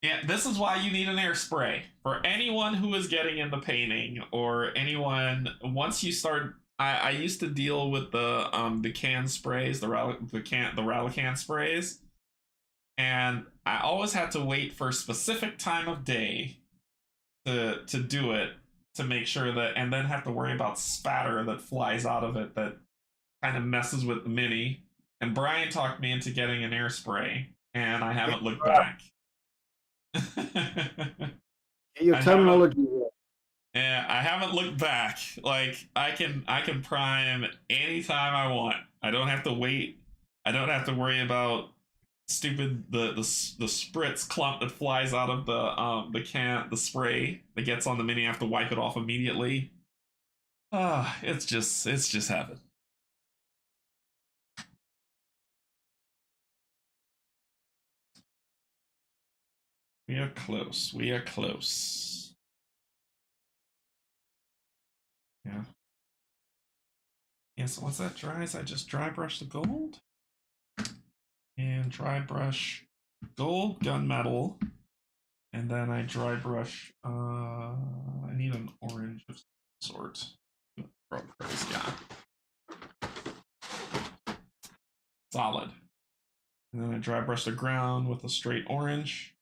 Yeah, this is why you need an air spray. For anyone who is getting into painting, or anyone, once you start, I used to deal with the can sprays, the Ralacan sprays, and I always had to wait for a specific time of day to do it, to make sure that, and then have to worry about spatter that flies out of it that kind of messes with the mini. And Bryan talked me into getting an air spray, and I haven't looked back. Your terminology. Yeah, I haven't looked back. Like I can prime anytime I want. I don't have to wait. I don't have to worry about stupid the spritz clump that flies out of the spray that gets on the mini. I have to wipe it off immediately. It's just heaven. We are close. We are close. Yeah. Yeah, so once that dries, I just dry brush the gold. And dry brush gold gunmetal, and then I dry brush. I need an orange of some sort. Yeah, solid. And then I dry brush the ground with a straight orange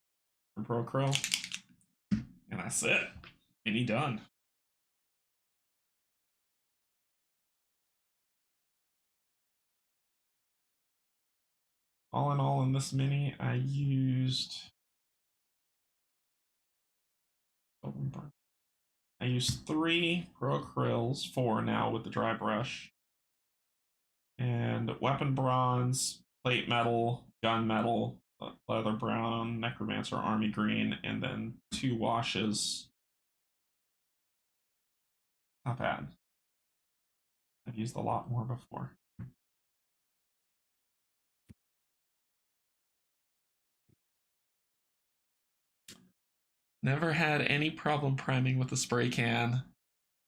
for Pro Crow, and that's it. Mini done. All in all, in this mini, I used 3 Pro Krills, 4 now with the dry brush, and weapon bronze, plate metal, gun metal, leather brown, necromancer army green, and then 2 washes. Not bad. I've used a lot more before. Never had any problem priming with the spray can.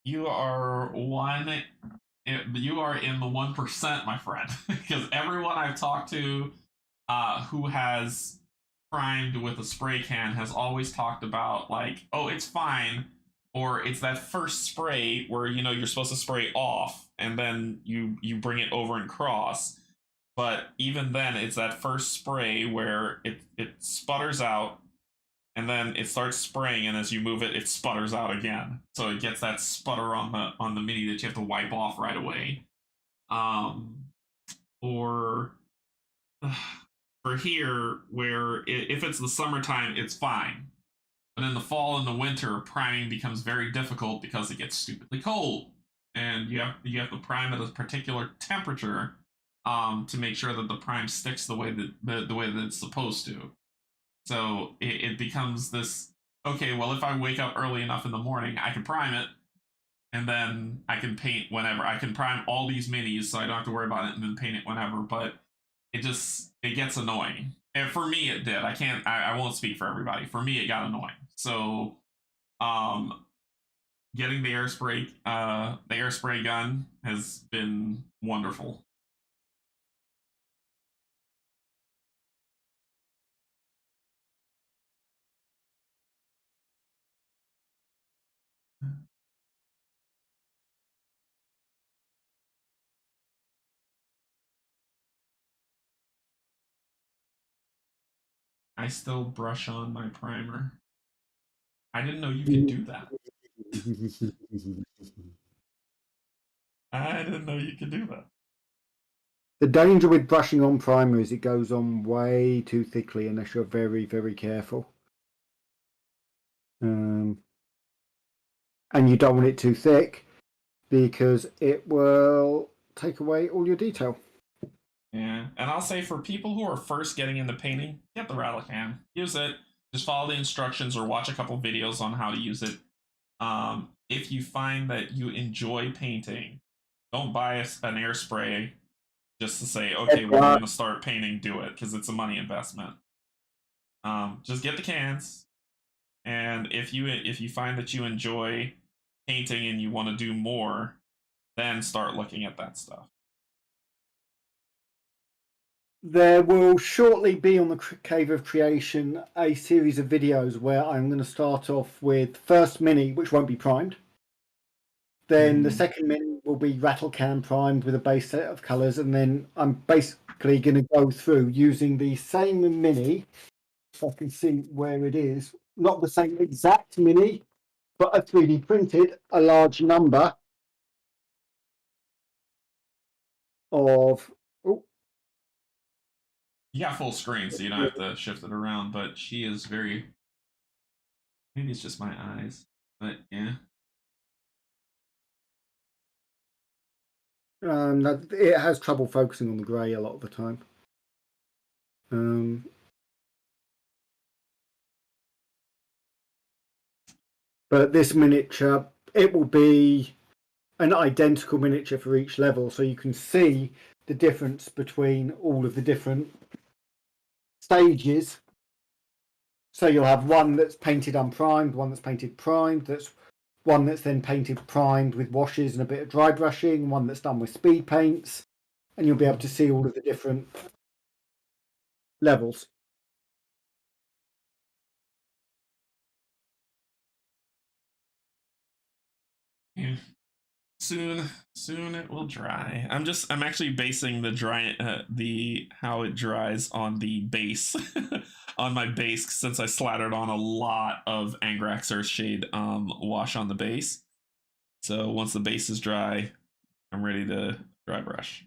You are you are in the 1%, my friend, because everyone I've talked to who has primed with a spray can has always talked about, like, oh, it's fine, or it's that first spray where you're supposed to spray off and then you bring it over and cross. But even then, it's that first spray where it sputters out, and then it starts spraying, and as you move it, it sputters out again. So it gets that sputter on the mini that you have to wipe off right away. Or for here, where if it's the summertime, it's fine. But in the fall and the winter, priming becomes very difficult because it gets stupidly cold, and you have to prime at a particular temperature to make sure that the prime sticks the way that it's supposed to. So it becomes this, okay, well, if I wake up early enough in the morning, I can prime it, and then I can paint whenever. I can prime all these minis, so I don't have to worry about it, and then paint it whenever. But it gets annoying. And for me, it did. I won't speak for everybody. For me, it got annoying. So, getting the airspray gun has been wonderful. I still brush on my primer. I didn't know you could do that. I didn't know you could do that. The danger with brushing on primer is it goes on way too thickly unless you're very, very careful. And you don't want it too thick because it will take away all your detail. Yeah, and I'll say for people who are first getting into painting, get the rattle can. Use it. Just follow the instructions or watch a couple videos on how to use it. If you find that you enjoy painting, don't buy an air spray just to say, okay, well, I'm going to start painting, do it, because it's a money investment. Just get the cans, and if you find that you enjoy painting and you want to do more, then start looking at that stuff. There will shortly be on the Cave of Creation a series of videos where I'm going to start off with first mini, which won't be primed. Then the second mini will be rattle can primed with a base set of colours, and then I'm basically going to go through using the same mini, if I can see where it is, not the same exact mini, but a 3D printed a large number of. You got full screen, so you don't have to shift it around, but she is very. Maybe it's just my eyes, but yeah. It has trouble focusing on the grey a lot of the time. But this miniature, it will be an identical miniature for each level, so you can see the difference between all of the different stages. So you'll have one that's painted unprimed, one that's painted primed, that's one that's then painted primed with washes and a bit of dry brushing, one that's done with speed paints, and you'll be able to see all of the different levels. Yeah. Soon it will dry. I'm actually basing the how it dries on the base, on my base, since I slattered on a lot of Angrax Earthshade wash on the base. So once the base is dry, I'm ready to dry brush.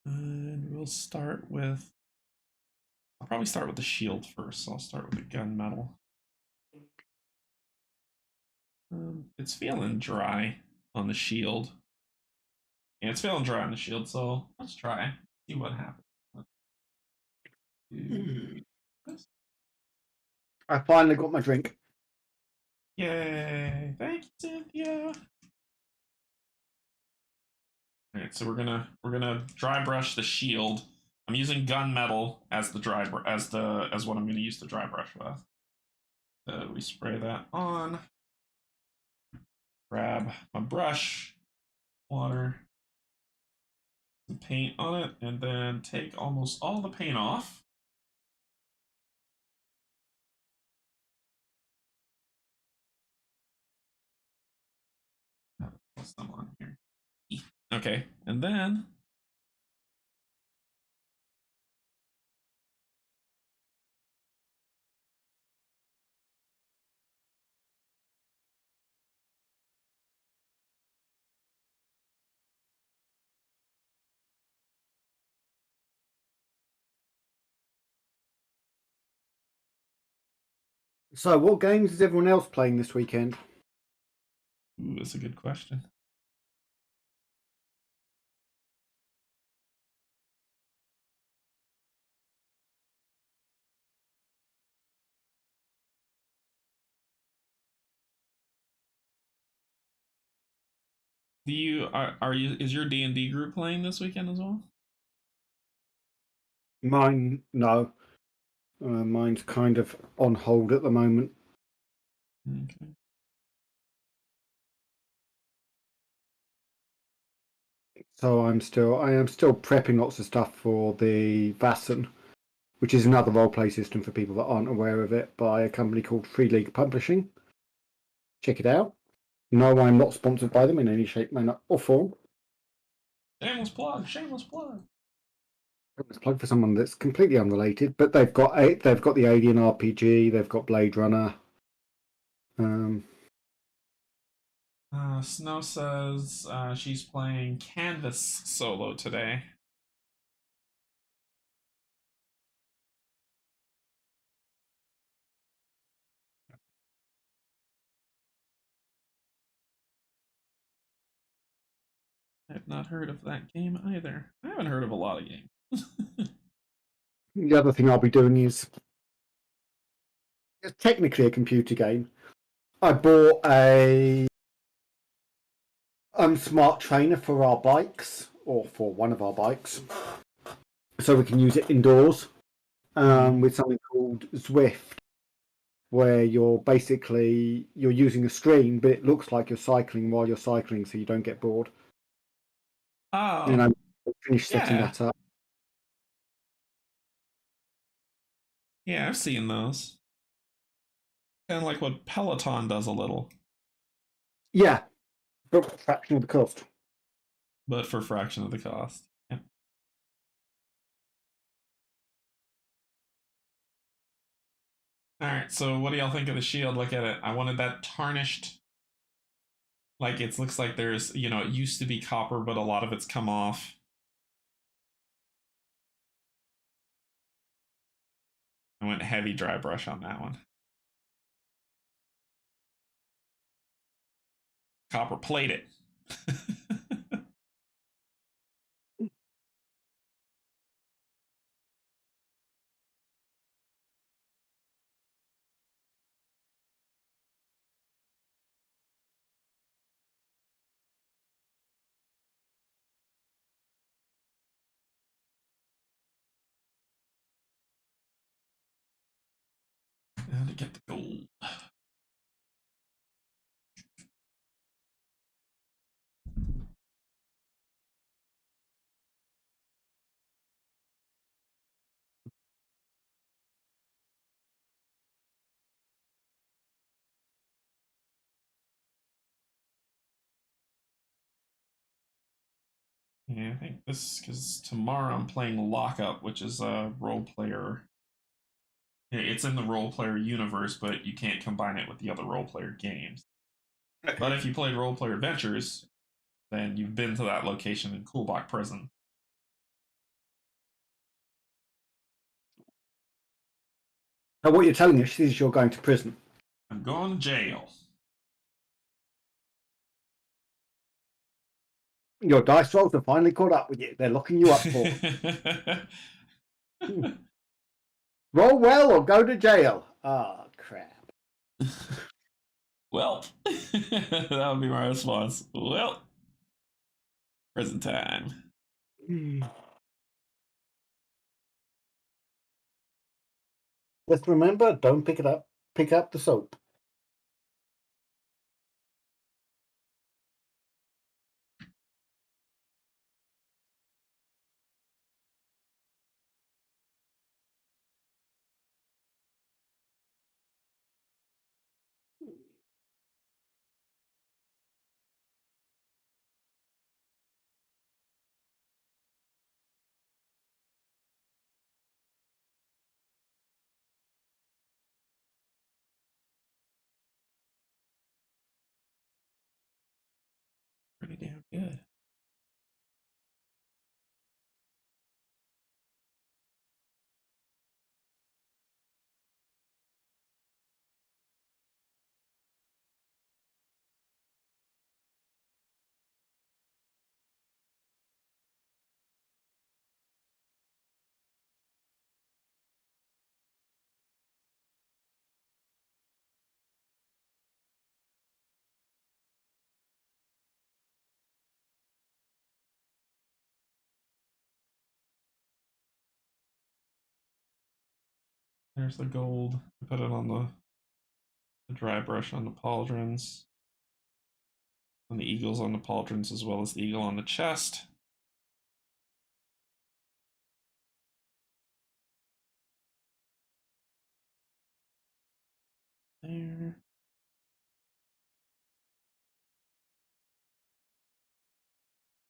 And we'll start with. I'll probably start with the shield first. So I'll start with the gunmetal. It's feeling dry on the shield. Yeah, it's feeling dry on the shield, so let's try. See what happens. I finally got my drink. Yay! Thank you, Cynthia. All right, so we're gonna dry brush the shield. I'm using gunmetal as the as what I'm gonna use the dry brush with. We spray that on. Grab my brush, water, some paint on it, and then take almost all the paint off. Some on here. Okay, and then So, what games is everyone else playing this weekend? ooh, that's a good question. Do you are you is your D&D group playing this weekend as well? Mine, no. Mine's kind of on hold at the moment. Okay. So I am still prepping lots of stuff for the Vassan, which is another roleplay system for people that aren't aware of it, by a company called Free League Publishing. Check it out. No, I'm not sponsored by them in any shape, manner, or form. Shameless plug. Shameless plug. Let's plug for someone that's completely unrelated, but they've got the Alien RPG, they've got Blade Runner. Snow says she's playing Canvas solo today. I've not heard of that game either. I haven't heard of a lot of games. The other thing I'll be doing is, it's technically a computer game. I bought a smart trainer for our bikes, or for one of our bikes, so we can use it indoors, with something called Zwift, where you're using a stream, but it looks like you're cycling while you're cycling, so you don't get bored. Oh, And I finished setting yeah. that up. Yeah, I've seen those. Kind of like what Peloton does a little, Yeah, but a fraction of the cost. but for a fraction of the cost. Yeah. All right, so what do y'all think of the shield? Look at it. I wanted that tarnished. Like it looks like there's, it used to be copper, but a lot of it's come off. I went heavy dry brush on that one. Copper plate it. And to get the gold. Yeah, I think this because tomorrow I'm playing Lockup, which is a role player. It's in the role player universe, but you can't combine it with the other role player games. But if you played role player adventures, then you've been to that location in Coolbach Prison. So what you're telling us is you're going to prison. I'm going to jail. Your dice rolls have finally caught up with you. They're locking you up for. Roll well or go to jail. Oh, crap. Well, that would be my response. Well, prison time. Let's remember, don't pick it up. Pick up the soap. Pretty damn good. There's the gold. I put it on the dry brush on the pauldrons. And the eagles on the pauldrons as well as the eagle on the chest. There.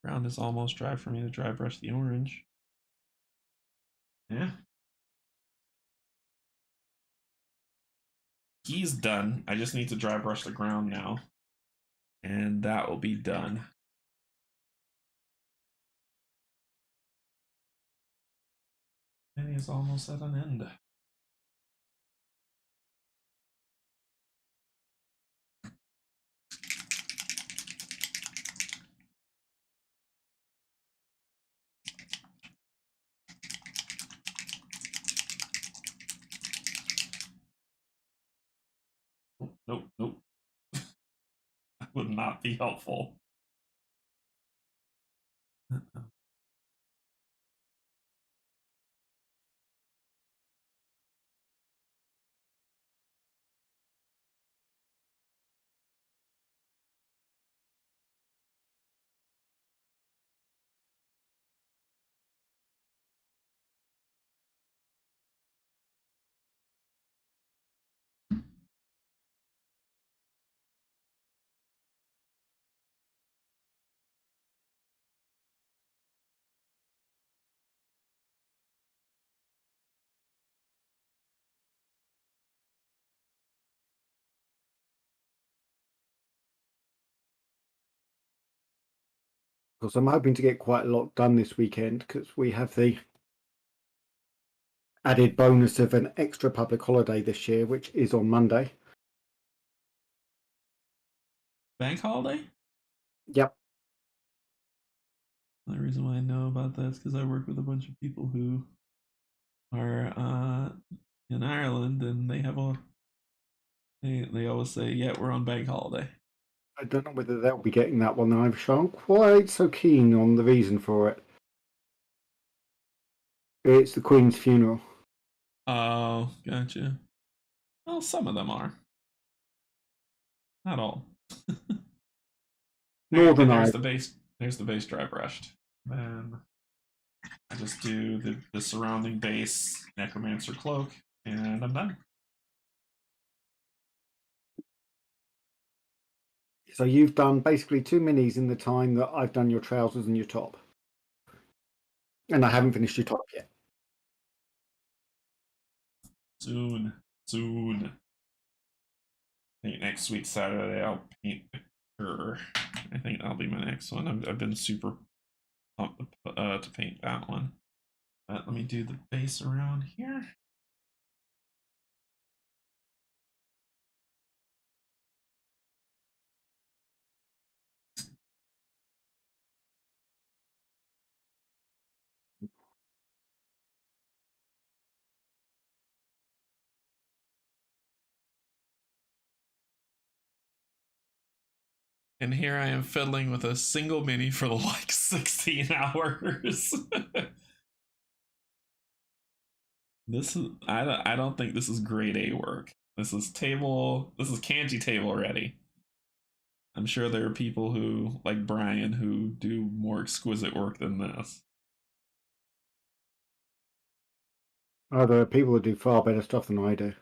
Ground is almost dry for me to dry brush the orange. Yeah. He's done. I just need to dry brush the ground now. And that will be done. And he's almost at an end. Nope, nope. That would not be helpful. Because I'm hoping to get quite a lot done this weekend because we have the added bonus of an extra public holiday this year, which is on Monday. Bank holiday? Yep. The reason why I know about that is because I work with a bunch of people who are in Ireland, and they have a they always say, "Yeah, we're on bank holiday." I don't know whether they'll be getting that one either, so I'm quite so keen on the reason for it. It's the Queen's funeral. Oh, gotcha. Well, some of them are. Not all. Northern There's Ireland. the base. There's the base dry brushed. Then I just do the surrounding base Necromancer Cloak, and I'm done. So you've done basically 2 minis in the time that I've done your trousers and your top. And I haven't finished your top yet. Soon. I think next week Saturday I'll paint her. I think that'll be my next one. I've been super pumped to paint that one. But let me do the base around here. And here I am fiddling with a single mini for like 16 hours. This is I don't think this is grade A work. This is Canje table ready. I'm sure there are people who, like Bryan, who do more exquisite work than this. Oh, there are people that do far better stuff than I do.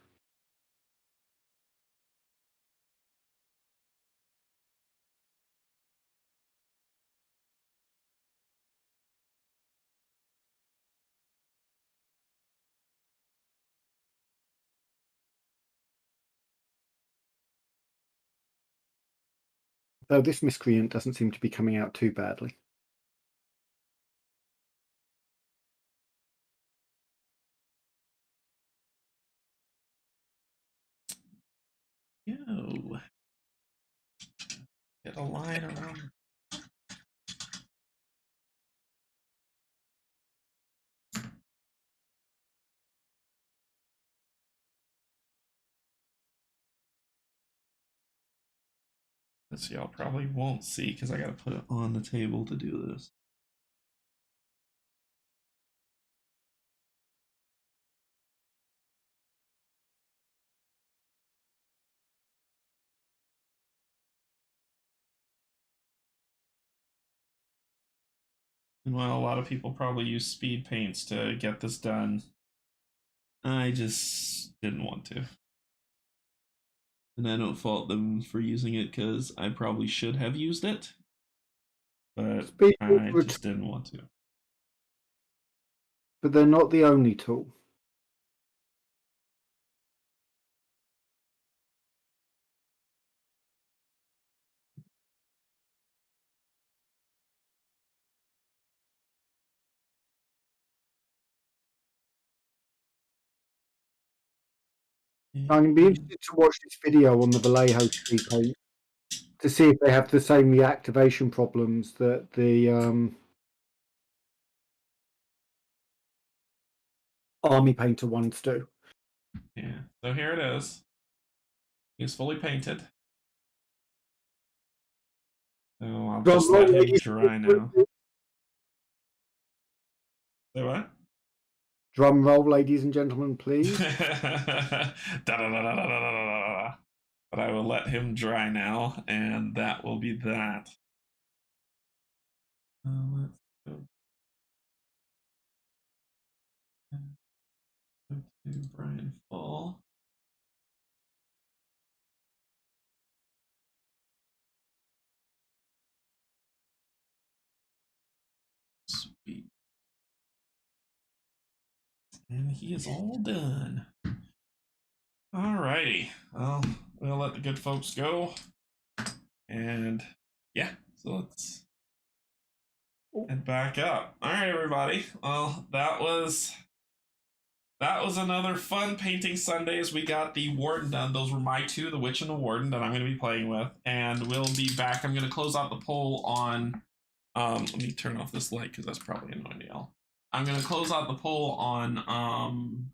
Though this miscreant doesn't seem to be coming out too badly. Yo. Get a line around. This y'all probably won't see because I gotta put it on the table to do this. And while a lot of people probably use speed paints to get this done, I just didn't want to. And I don't fault them for using it because I probably should have used it. But I just didn't want to. But they're not the only tool. I'm be interested to watch this video on the Vallejo speed paint to see if they have the same reactivation problems that the army painter ones do. Yeah, so here it is. He's fully painted. So I'll just let him dry now. Say what? Drum roll, ladies and gentlemen, please. But I will let him dry now, and that will be that. Let's go. Go to Bryan Full. Sweet. And he is all done. Alrighty. Well, we'll let the good folks go. And yeah, so let's head back up. Alright, everybody. Well, that was another fun painting Sundays. We got the Warden done. Those were my two, the Witch and the Warden, that I'm going to be playing with. And we'll be back. I'm going to close out the poll on... let me turn off this light because that's probably annoying y'all. I'm going to close out the poll on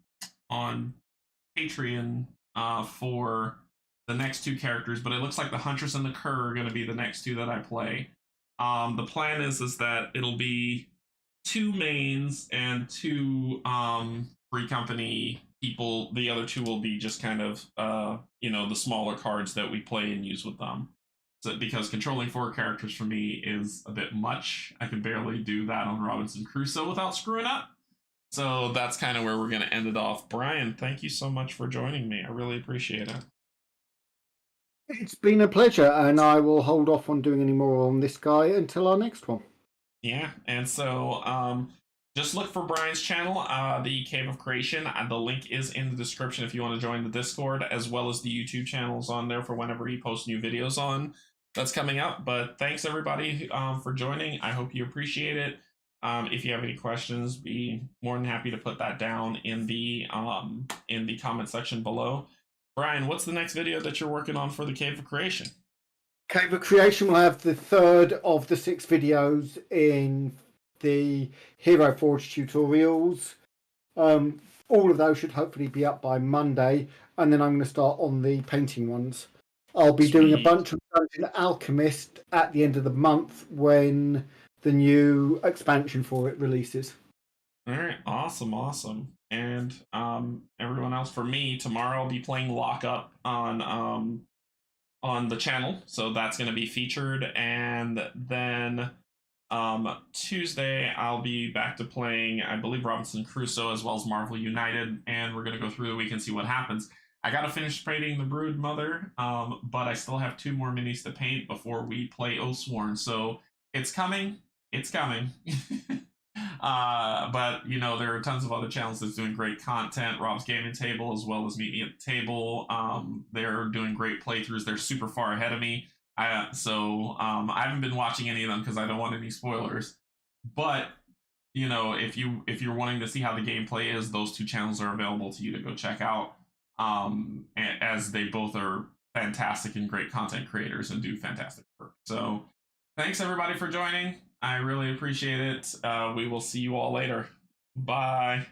Patreon for the next two characters, but it looks like the Huntress and the Cur are going to be the next two that I play. The plan is that it'll be two mains and two free company people. The other two will be just kind of the smaller cards that we play and use with them. So, because controlling four characters for me is a bit much. I can barely do that on Robinson Crusoe without screwing up. So that's kind of where we're going to end it off. Bryan, thank you so much for joining me. I really appreciate it. It's been a pleasure, and I will hold off on doing any more on this guy until our next one. Yeah, and so just look for Bryan's channel, the Cave of Creation. The link is in the description if you want to join the Discord, as well as the YouTube channels on there for whenever he posts new videos on that's coming up. But thanks everybody for joining. I hope you appreciate it. If you have any questions, be more than happy to put that down in the comment section below. Bryan, what's the next video that you're working on for the Cave of Creation? Cave of Creation will have the third of the 6 videos in the Hero Forge tutorials. All of those should hopefully be up by Monday, and then I'm going to start on the painting ones. I'll be doing a bunch of Dungeon Alchemist at the end of the month when the new expansion for it releases. All right, awesome. And everyone else, for me, tomorrow I'll be playing Lockup on the channel, so that's going to be featured. And then Tuesday I'll be back to playing, I believe, Robinson Crusoe as well as Marvel United, and we're going to go through the week and see what happens. I got to finish painting the Brood Mother, but I still have 2 more minis to paint before we play Oathsworn, so it's coming. But you know, there are tons of other channels that's doing great content. Rob's Gaming Table, as well as Meet Me at the Table. They're doing great playthroughs. They're super far ahead of me. So I haven't been watching any of them because I don't want any spoilers. But you know, if you're wanting to see how the gameplay is, those 2 channels are available to you to go check out. As they both are fantastic and great content creators and do fantastic work. So thanks everybody for joining. I really appreciate it. We will see you all later. Bye.